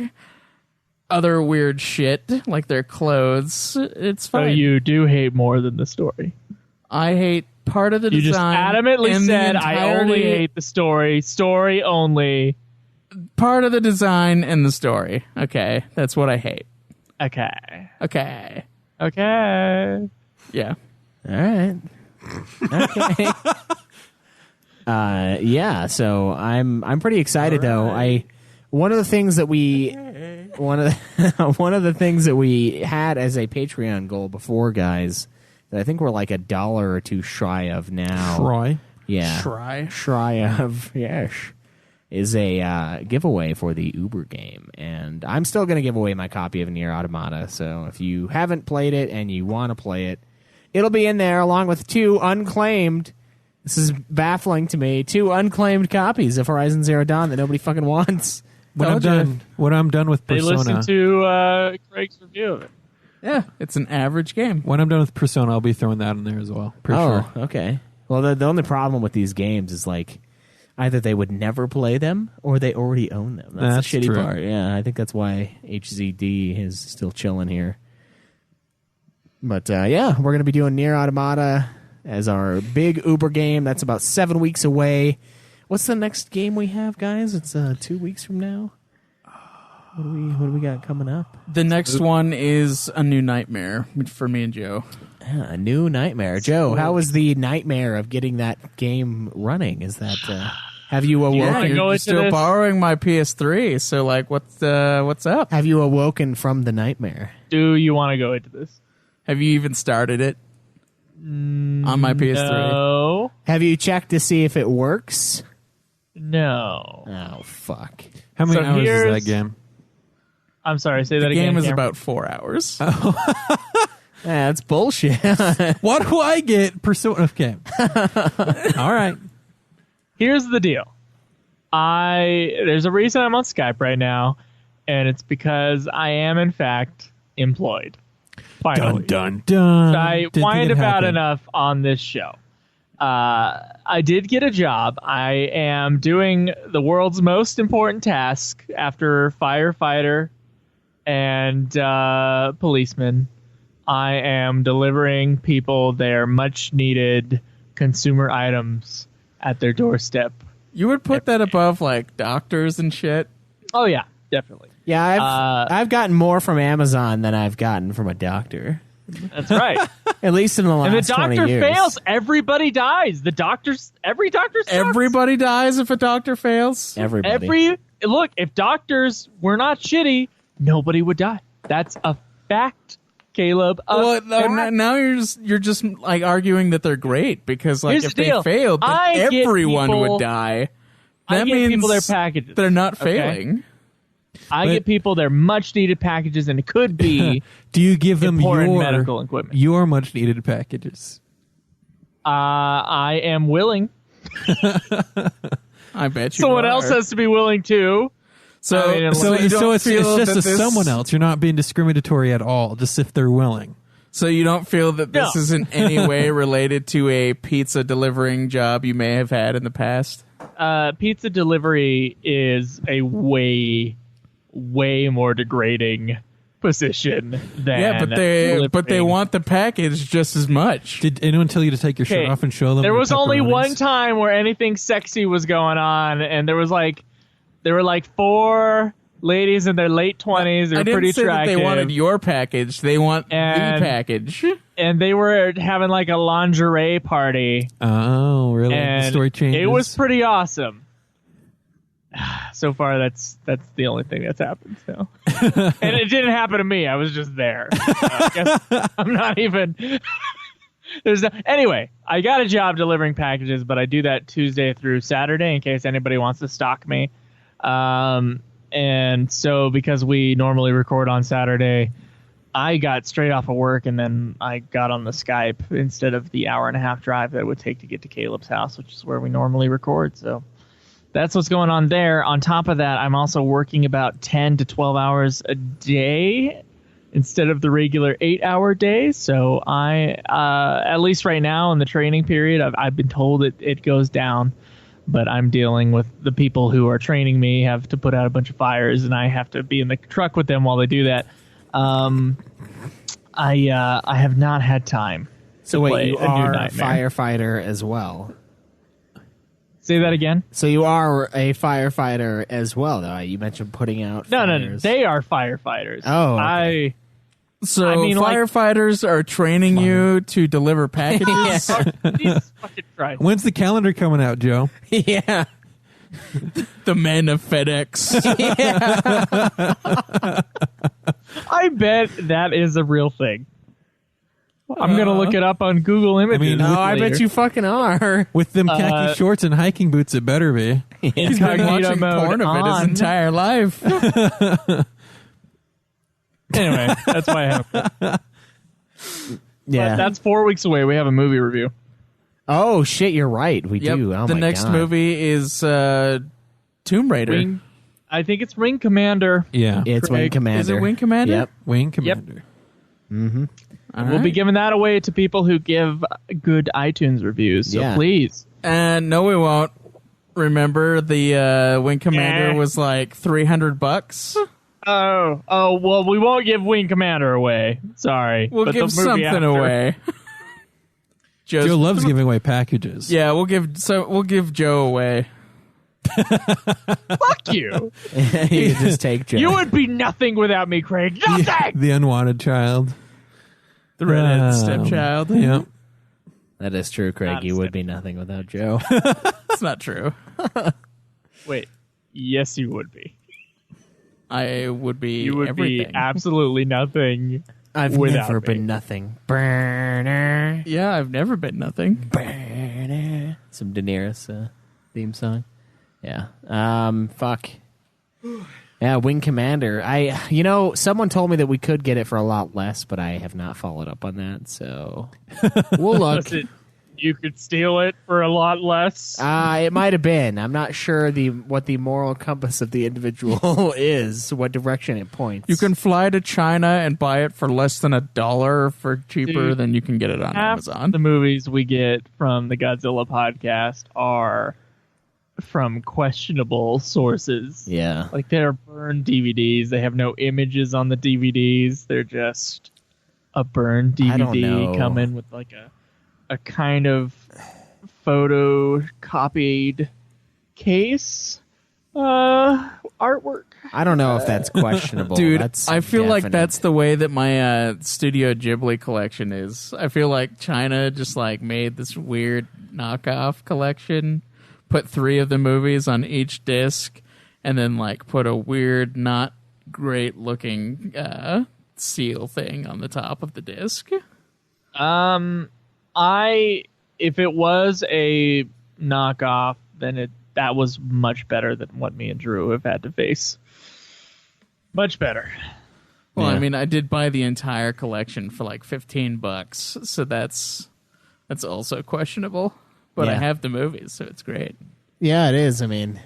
other weird shit, like their clothes, it's So fine. you do hate more than the story. I hate part of the You just design. adamantly and the said, I only entirety- hate the story only. part of the design and the story. Okay, that's what I hate. Okay. Okay. Okay. Yeah. All right. Okay. Yeah. So I'm pretty excited though. One of the things that we had as a Patreon goal before, guys, that I think we're like $1 or $2 shy of now. Troy. Yeah. Shy of, yes. Is a giveaway for the Uber game. And I'm still going to give away my copy of Nier Automata. So if you haven't played it and you want to play it, it'll be in there along with 2 unclaimed. This is baffling to me. 2 unclaimed copies of Horizon Zero Dawn that nobody fucking wants. When I'm done with They Persona, listened to Craig's review of it. Yeah, it's an average game. when I'm done with Persona, I'll be throwing that in there as well. For sure. Okay. Well, the only problem with these games is like either they would never play them or they already own them. That's the shitty true. part. Yeah, I think that's why HZD is still chilling here. But yeah, we're going to be doing Nier Automata as our big Uber game. That's about 7 weeks away. What's the next game we have, guys? It's 2 weeks from now. What do we got coming up? The next one is A New Nightmare for me and Joe. A new nightmare. Joe, how was the nightmare of getting that game running? Is that have you wanna awoken? go You're into still this? borrowing my PS3, so like, what's up? Have you awoken from the nightmare? Do you want to go into this? Have you even started it on my PS3? No. Have you checked to see if it works? No. Oh fuck! How many So hours is here's- that game? I'm sorry, say that The again. game is Cameron. about 4 hours. That's bullshit. What do I get? Persona. Okay. All right. Here's the deal. There's a reason I'm on Skype right now, and it's because I am in fact employed. Finally. Dun dun. I Didn't whined think it about happened. enough on this show. I did get a job. I am doing the world's most important task after firefighter and policeman. I am delivering people their much needed consumer items at their doorstep. You would put that above like doctors and shit. Oh yeah, definitely. Yeah, I've gotten more from Amazon than I've gotten from a doctor. That's right. At least in the last And the 20 doctor years. fails, everybody dies. Every doctor sucks. Everybody dies if a doctor fails. Everybody. Look, if doctors were not shitty, nobody would die. That's a fact, Caleb. Well, now you're just like arguing that they're great because like Here's if the they deal. failed, then I get everyone people- would die. I That get means people their packages. they're not okay? failing. I get people their much needed packages, and it could be Do you give them important your medical equipment. your much needed packages? I am willing. I bet you. Someone are. else has to be willing too. So, I mean, so, you don't So it's feel just that a someone else. You're not being discriminatory at all. Just if they're willing. So you don't feel that this No. is in any way related to a pizza delivering job you may have had in the past? Pizza delivery is a way more degrading position than Yeah, but they delivering. want the package just as much. Did anyone tell you to take your shirt Okay, off and show them? There the was only pepperonis? one time where anything sexy was going on, and there were like 4 ladies in their late 20s. They were I didn't pretty say attractive. that they wanted your package. They want the And- package. And they were having like a lingerie party. Oh, really? And The story changes. it was pretty awesome. So far, that's the only thing that's happened. So, and it didn't happen to me. I was just there. I guess I'm not even. Anyway. I got a job delivering packages, but I do that Tuesday through Saturday in case anybody wants to stalk me. And so because we normally record on Saturday, I got straight off of work and then I got on the Skype instead of the hour-and-a-half drive that it would take to get to Caleb's house, which is where we normally record. So that's what's going on there. On top of that, I'm also working about 10 to 12 hours a day instead of the regular 8-hour day. So I, at least right now in the training period, I've been told it goes down, but I'm dealing with the people who are training me have to put out a bunch of fires and I have to be in the truck with them while they do that. I have not had time. So play wait, you a new are a Nightmare. firefighter as well. Say that again? So you are a firefighter as well, though. You mentioned putting out No. fires. They are firefighters. Oh, okay. So I mean, like- firefighters are training you to deliver packages? Jesus fucking Christ. When's the calendar coming out, Joe? Yeah. The men of FedEx. I bet that is a real thing. I'm going to look it up on Google Images. mean, No, I bet you fucking are. With them khaki shorts and hiking boots, it better be. He's been Incognito watching mode porn of it his on. entire life. Anyway, that's why I have. Yeah. But that's 4 weeks away. We have a movie review. Oh shit, you're right. We do. Oh the my next God. movie is Tomb Raider. I think it's Ring Commander. Yeah. It's Wing Craig, Commander. Is it Wing Commander? Yep. Wing Commander. All We'll be right. giving that away to people who give good iTunes reviews. So Yeah. please. No, we won't. Remember, the Wing Commander Eh. was like $300. Oh, well, we won't give Wing Commander away. Sorry. We'll but the give movie something after. away. Joe loves giving away packages. Yeah, we'll give Joe away. Fuck you. You can just take Joe. You would be nothing without me, Craig. Nothing! The unwanted child. The redheaded stepchild. Yeah. That is true, Craig. Not a You would step. be nothing without Joe. That's not true. Wait. Yes, you would be. I would be You would everything. be absolutely nothing. I've Without never me. been nothing. Burner. Yeah, I've never been nothing. Burner. Some Daenerys theme song. Yeah. Fuck. Yeah, Wing Commander. Someone told me that we could get it for a lot less, but I have not followed up on that, so we'll look. Was it, you could steal it for a lot less? It might have been. I'm not sure what the moral compass of the individual is, what direction it points. You can fly to China and buy it for less than $1 for cheaper Dude, than you can get it on Half Amazon. the movies we get from the Godzilla podcast are from questionable sources. Yeah. Like they're burned DVDs. They have no images on the DVDs. They're just a burned I don't DVD know. coming with like a kind of photocopied case artwork. I don't know if that's questionable. Dude, That's I feel like definite. that's the way that my Studio Ghibli collection is. I feel like China just like made this weird knockoff collection, put 3 of the movies on each disc, and then like put a weird, not great looking seal thing on the top of the disc. If it was a knockoff, then that was much better than what me and Drew have had to face. Much better. Well, Yeah. I mean, I did buy the entire collection for like $15, so that's also questionable. But I Yeah. have the movies, so it's great. Yeah, it is. I mean,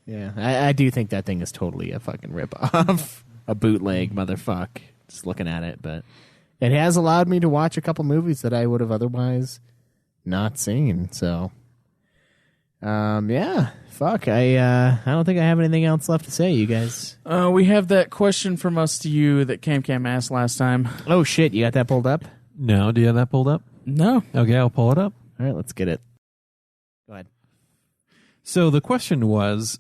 yeah, I do think that thing is totally a fucking ripoff, a bootleg motherfuck. Just looking at it, but it has allowed me to watch a couple movies that I would have otherwise not seen. So, yeah, fuck. I don't think I have anything else left to say. You guys. We have that question from us to you that Cam asked last time. Oh shit, you got that pulled up? No, do you have that pulled up? No. Okay, I'll pull it up. All right, let's get it. Go ahead. So the question was,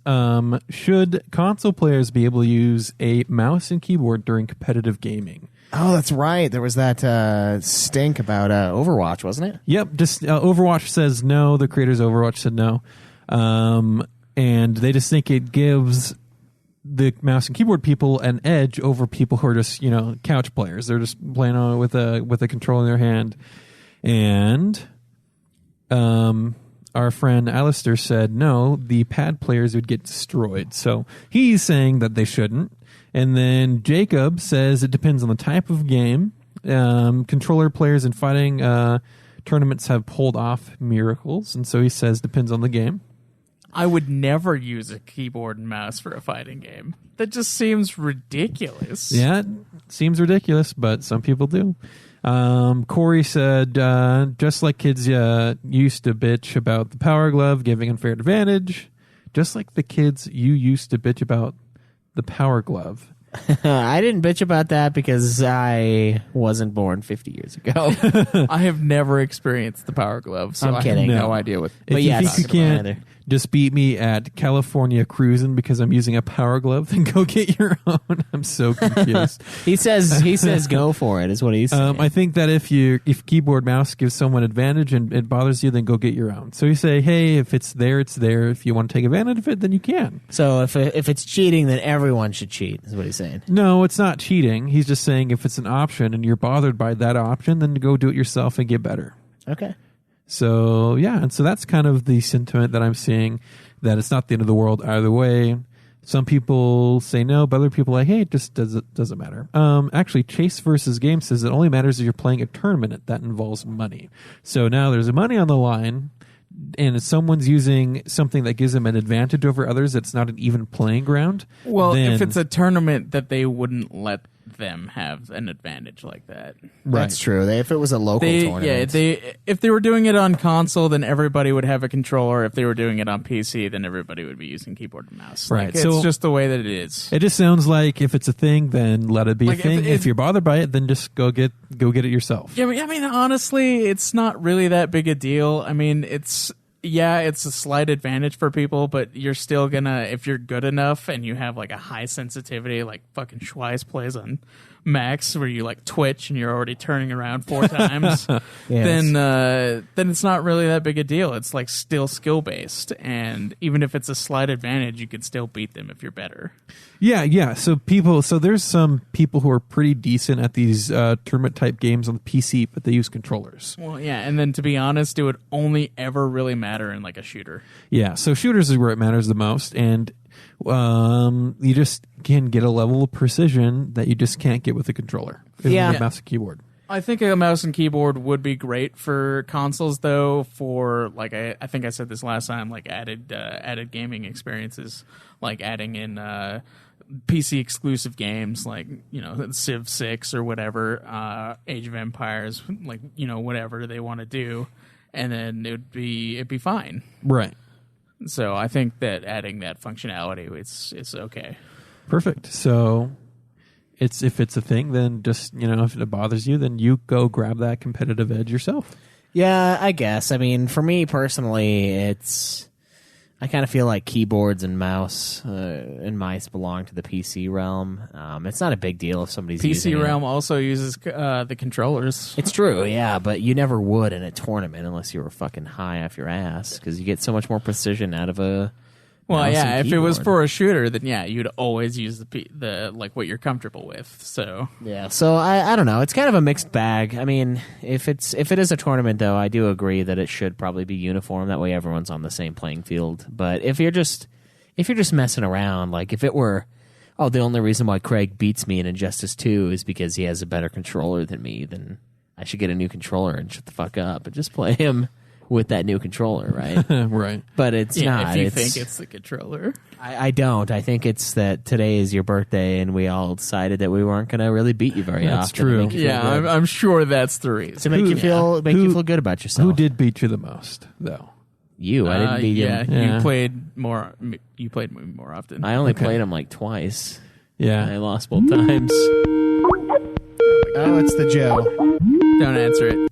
should console players be able to use a mouse and keyboard during competitive gaming? Oh, that's right. There was that stink about Overwatch, wasn't it? Yep. Just Overwatch says no. The creators of Overwatch said no. And they just think it gives the mouse and keyboard people an edge over people who are just, couch players. They're just playing on it with a controller in their hand. And our friend Alistair said no, the pad players would get destroyed. So he's saying that they shouldn't. And then Jacob says it depends on the type of game. Controller players in fighting tournaments have pulled off miracles. And so he says depends on the game. I would never use a keyboard and mouse for a fighting game. That just seems ridiculous. Yeah, it seems ridiculous, but some people do. Corey said, just like kids used to bitch about the Power Glove giving unfair advantage, just like the kids you used to bitch about the Power Glove. I didn't bitch about that because I wasn't born 50 years ago. I have never experienced the Power Glove, so I'm kidding. I have no idea what. If you think you can't just beat me at California cruising because I'm using a Power Glove, then go get your own. I'm so confused. He says go for it is what he's saying. I think that if keyboard mouse gives someone advantage and it bothers you, then go get your own. So you say, hey, if it's there, it's there. If you want to take advantage of it, then you can. So if it's cheating, then everyone should cheat is what he's saying. No, it's not cheating. He's just saying if it's an option and you're bothered by that option, then go do it yourself and get better. Okay. So, yeah, and so that's kind of the sentiment that I'm seeing, that it's not the end of the world either way. Some people say no, but other people are like, hey, it just doesn't matter. Actually, Chase versus Game says it only matters if you're playing a tournament that involves money. So now there's money on the line, and if someone's using something that gives them an advantage over others, it's not an even playing ground. Well, then, if it's a tournament that they wouldn't let them have an advantage like that. That's true. If it was a local tournament. Yeah, if they were doing it on console, then everybody would have a controller. If they were doing it on PC, then everybody would be using keyboard and mouse. Right. Like, So it's just the way that it is. It just sounds like if it's a thing, then let it be a thing. If you're bothered by it, then just go get it yourself. Yeah, I mean, honestly, it's not really that big a deal. I mean, it's a slight advantage for people, but you're still gonna, if you're good enough and you have like a high sensitivity, like fucking Schweiss plays on Max, where you like twitch and you're already turning around 4 times, then it's not really that big a deal. It's like still skill based, and even if it's a slight advantage, you can still beat them if you're better. Yeah. So there's some people who are pretty decent at these tournament type games on the PC, but they use controllers. Well, yeah, and then to be honest, it would only ever really matter in like a shooter. Yeah, so shooters is where it matters the most, and you just can get a level of precision that you just can't get with a controller. Yeah. With a mouse and keyboard. I think a mouse and keyboard would be great for consoles, though. For like, I think I said this last time, like added gaming experiences, like adding in PC exclusive games, like Civ 6 or whatever, Age of Empires, like whatever they want to do, and then it'd be fine. Right. So I think that adding that functionality, it's okay. Perfect. So if it's a thing, then just if it bothers you, then you go grab that competitive edge yourself. Yeah, I guess. I mean, for me personally, I kind of feel like keyboards and mouse and mice belong to the PC realm. It's not a big deal if somebody's using PC it. realm also uses the controllers. It's true, yeah, but you never would in a tournament unless you were fucking high off your ass, because you get so much more precision out of a mouse and if it was keyboard. for a shooter, then yeah, you'd always use the like what you're comfortable with. So yeah, so I don't know. It's kind of a mixed bag. I mean, if it is a tournament, though, I do agree that it should probably be uniform. That way, everyone's on the same playing field. But if you're just messing around, like if it were, the only reason why Craig beats me in Injustice 2 is because he has a better controller than me, then I should get a new controller and shut the fuck up and just play him with that new controller, right? Right. But it's not. If you think it's the controller. I don't. I think it's that today is your birthday and we all decided that we weren't going to really beat you very often. That's true. Yeah, I'm sure that's the reason. To make you feel good about yourself. Who did beat you the most, though? You. I didn't beat him. Yeah, you played more. You played me more often. I only played him like twice. Yeah. And I lost both times. Oh, it's the Joe. Don't answer it.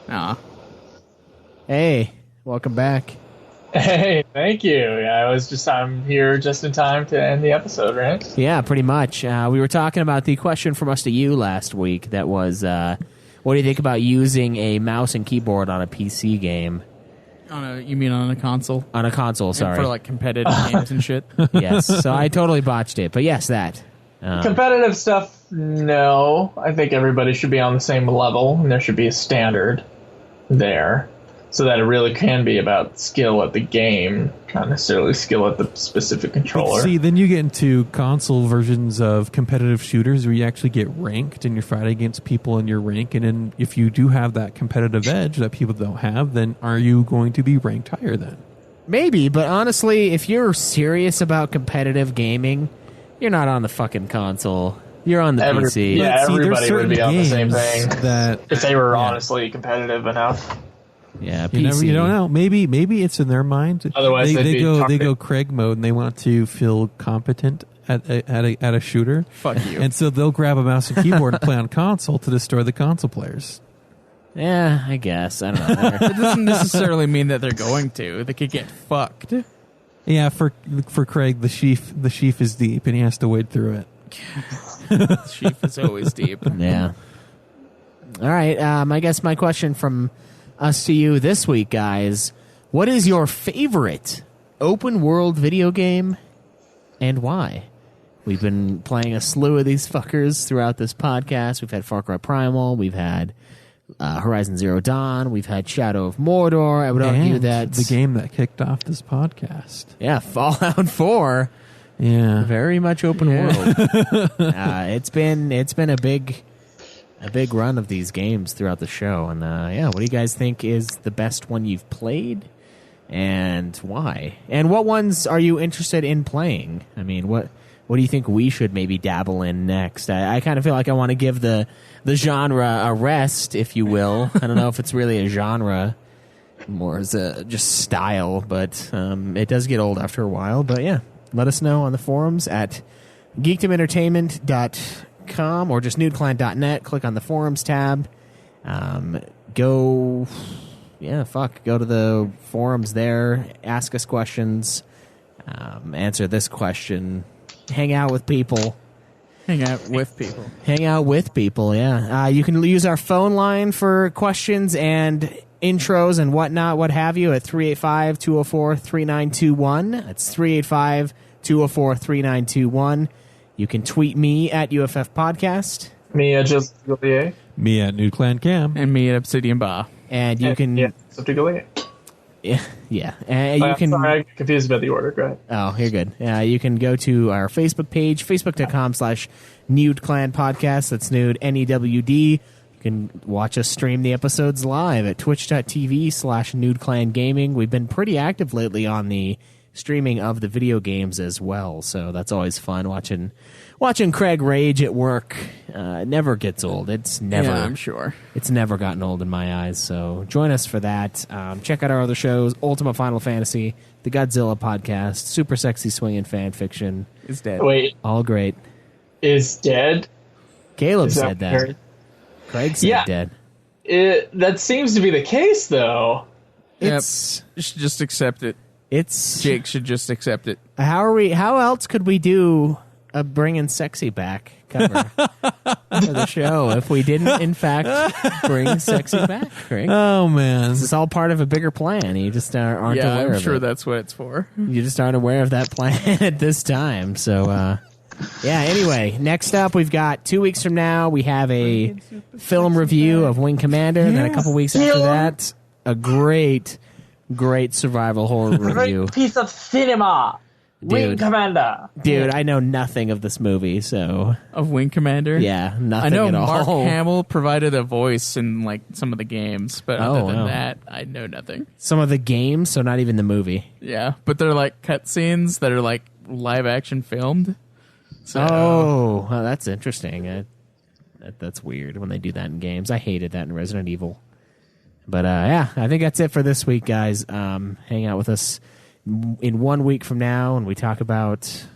Aw. Hey, welcome back. Hey, thank you. Yeah, I'm here just in time to end the episode, right? Yeah, pretty much. We were talking about the question from us to you last week. That was, what do you think about using a mouse and keyboard on a PC game? You mean on a console? On a console, sorry. For like competitive games and shit? Yes, so I totally botched it, but yes, that. Competitive stuff, no. I think everybody should be on the same level, and there should be a standard there. So that it really can be about skill at the game, not necessarily skill at the specific controller. See, then you get into console versions of competitive shooters where you actually get ranked and you're fighting against people in your rank. And then if you do have that competitive edge that people don't have, then are you going to be ranked higher then? Maybe, but honestly, if you're serious about competitive gaming, you're not on the fucking console. You're on the PC. Yeah, everybody would be on the same thing that, if they were honestly competitive enough. Yeah, PC. You don't know. Maybe it's in their mind. Otherwise, they go Craig mode and they want to feel competent at a shooter. Fuck you. And so they'll grab a mouse and keyboard and play on console to destroy the console players. Yeah, I guess. I don't know. It doesn't necessarily mean that they're going to. They could get fucked. Yeah, for Craig, the sheaf is deep and he has to wade through it. The sheaf is always deep. Yeah. All right. I guess my question from us to you this week, guys. What is your favorite open world video game and why? We've been playing a slew of these fuckers throughout this podcast. We've had Far Cry Primal. We've had Horizon Zero Dawn. We've had Shadow of Mordor. I would argue that the game that kicked off this podcast. Yeah, Fallout 4. Yeah, very much open world. It's been a big run of these games throughout the show. And what do you guys think is the best one you've played, and why? And what ones are you interested in playing? I mean, what do you think we should maybe dabble in next? I kind of feel like I want to give the genre a rest, if you will. I don't know if it's really a genre, more as a just style, but it does get old after a while. But yeah, let us know on the forums at geekdomentertainment.com or just nudeclan.net. Click on the forums tab. Go to the forums there. Ask us questions. Answer this question. Hang out with people. Hang out with people. Hang out with people, yeah. You can use our phone line for questions and intros and whatnot, what have you, at 385-204-3921. That's 385-204-3921. You can tweet me at UFF Podcast. Me at Just Goliath. Me at Nude Clan Cam. And me at Obsidian Bar. And you can... Yeah, Goliath. Yeah. And you can... Sorry, I'm confused about the order. Go ahead. Oh, you're good. You can go to our Facebook page, facebook.com/Nude Clan Podcast. That's Nude, N-E-W-D. You can watch us stream the episodes live at twitch.tv/Nude Clan Gaming. We've been pretty active lately on the streaming of the video games as well, so that's always fun watching Craig rage at work. It never gets old. It's never. Yeah, I'm sure. It's never gotten old in my eyes. So join us for that. Check out our other shows: Ultimate Final Fantasy, the Godzilla Podcast, Super Sexy Swingin' Fan Fiction. Is dead. Wait, all great. Is dead? Caleb said that. Craig said dead. That seems to be the case, though. You should just accept it. Jake should just accept it. How else could we do a bringing sexy back cover for the show if we didn't in fact bring sexy back, Craig? Oh man, this is all part of a bigger plan. You just aren't aware of it. I'm sure that's what it's for. You just aren't aware of that plan at this time. So anyway, next up we've got 2 weeks from now we have a film review of Wing Commander, and then a couple weeks after that a great survival horror review. Great piece of cinema. Wing Commander. Dude, I know nothing of this movie, so... Of Wing Commander? Yeah, nothing at all. I know Mark Hamill provided a voice in like some of the games, but other than that, I know nothing. Some of the games, so not even the movie. Yeah, but they're like cutscenes that are like live action filmed. So. Oh, that's interesting. That's weird when they do that in games. I hated that in Resident Evil. But I think that's it for this week, guys. Hang out with us in 1 week from now, and we talk about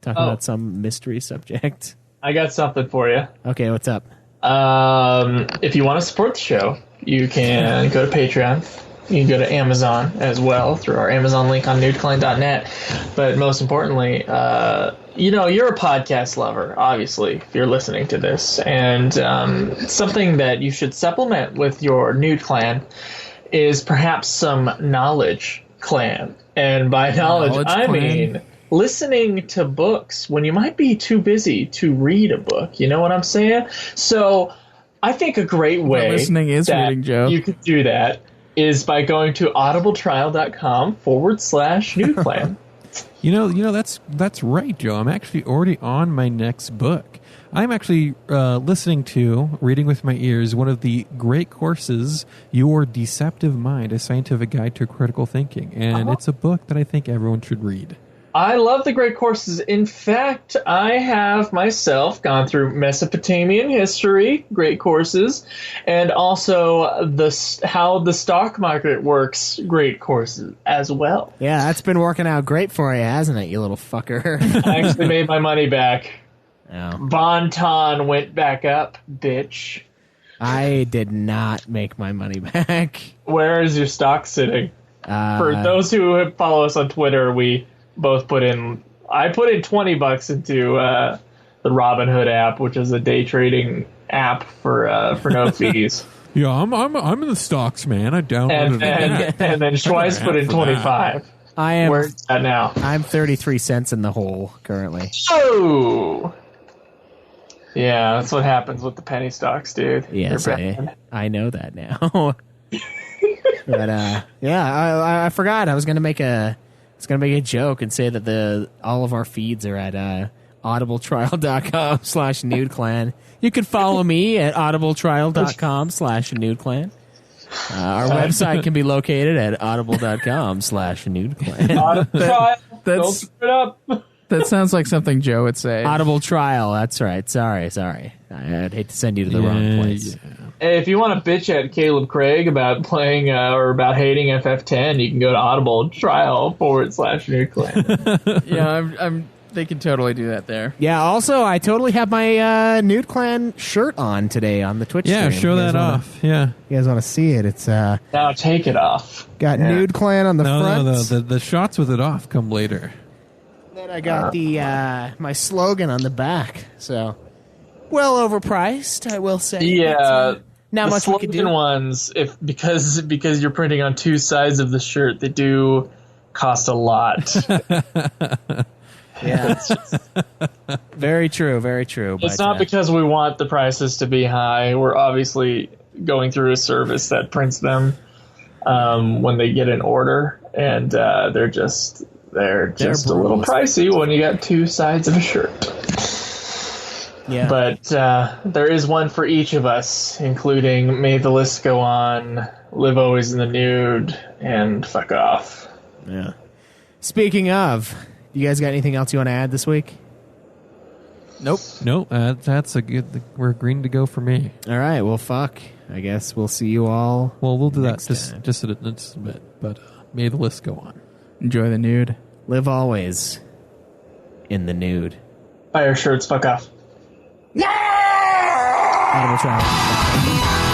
about some mystery subject. I got something for you. Okay, what's up? If you want to support the show, you can go to Patreon You can go to Amazon as well through our Amazon link on nudeclan.net. But most importantly, you're a podcast lover, obviously, if you're listening to this. And something that you should supplement with your Nude Clan is perhaps some Knowledge Clan. And by knowledge I mean listening to books when you might be too busy to read a book. You know what I'm saying? So I think a great way listening is that reading, Joe. you could do that is by going to audibletrial.com/nudeclan. That's right, Joe. I'm actually already on my next book. I'm actually reading with my ears, one of the great courses, Your Deceptive Mind, A Scientific Guide to Critical Thinking. And it's a book that I think everyone should read. I love the great courses. In fact, I have myself gone through Mesopotamian history, great courses, and also how the stock market works, great courses as well. Yeah, that's been working out great for you, hasn't it, you little fucker? I actually made my money back. Oh. Bon Ton went back up, bitch. I did not make my money back. Where is your stock sitting? For those who follow us on Twitter, we both I put in $20 into the Robinhood app, which is a day trading app for no fees. Yeah, I'm in the stocks, man. I downloaded it. And then Schweiss put in 25. Where's that now? I'm 33 cents in the hole currently. Oh, yeah, that's what happens with the penny stocks, dude. Yes, I know that now. But I forgot. I was gonna make a joke and say that all of our feeds are at audibletrial.com/nudeclan. You can follow me at audibletrial.com/nudeclan. Our website can be located at audible.com/nudeclan. Don't screw it up. That sounds like something Joe would say. Audible Trial, that's right. Sorry. I'd hate to send you to the wrong place. Yeah. Hey, if you want to bitch at Caleb Craig about playing or about hating FF10, you can go to Audible Trial /nudeclan. Yeah, they can totally do that there. Yeah, also, I totally have my Nude Clan shirt on today on the Twitch stream. Yeah, show that off. Yeah. You guys want to see it? It's now take it off. Got Nude Clan on the front. No, the shots with it off come later. Then I got the my slogan on the back. So, well overpriced, I will say. Yeah. Not much we could do. Ones, because you're printing on two sides of the shirt, they do cost a lot. Yeah, very true. It's not because we want the prices to be high. We're obviously going through a service that prints them when they get an order, and they're just a little pricey when you got two sides of a shirt. Yeah, but there is one for each of us, including May the List Go On, Live Always in the Nude, and Fuck Off. Yeah. Speaking of, you guys got anything else you want to add this week? Nope. That's a good. We're green to go for me. All right. Well, fuck. I guess we'll see you all. Well, we'll do that just a bit. But May the List Go On. Enjoy the nude. Live always in the nude. Buy your shirts. Fuck off. Audible Trial.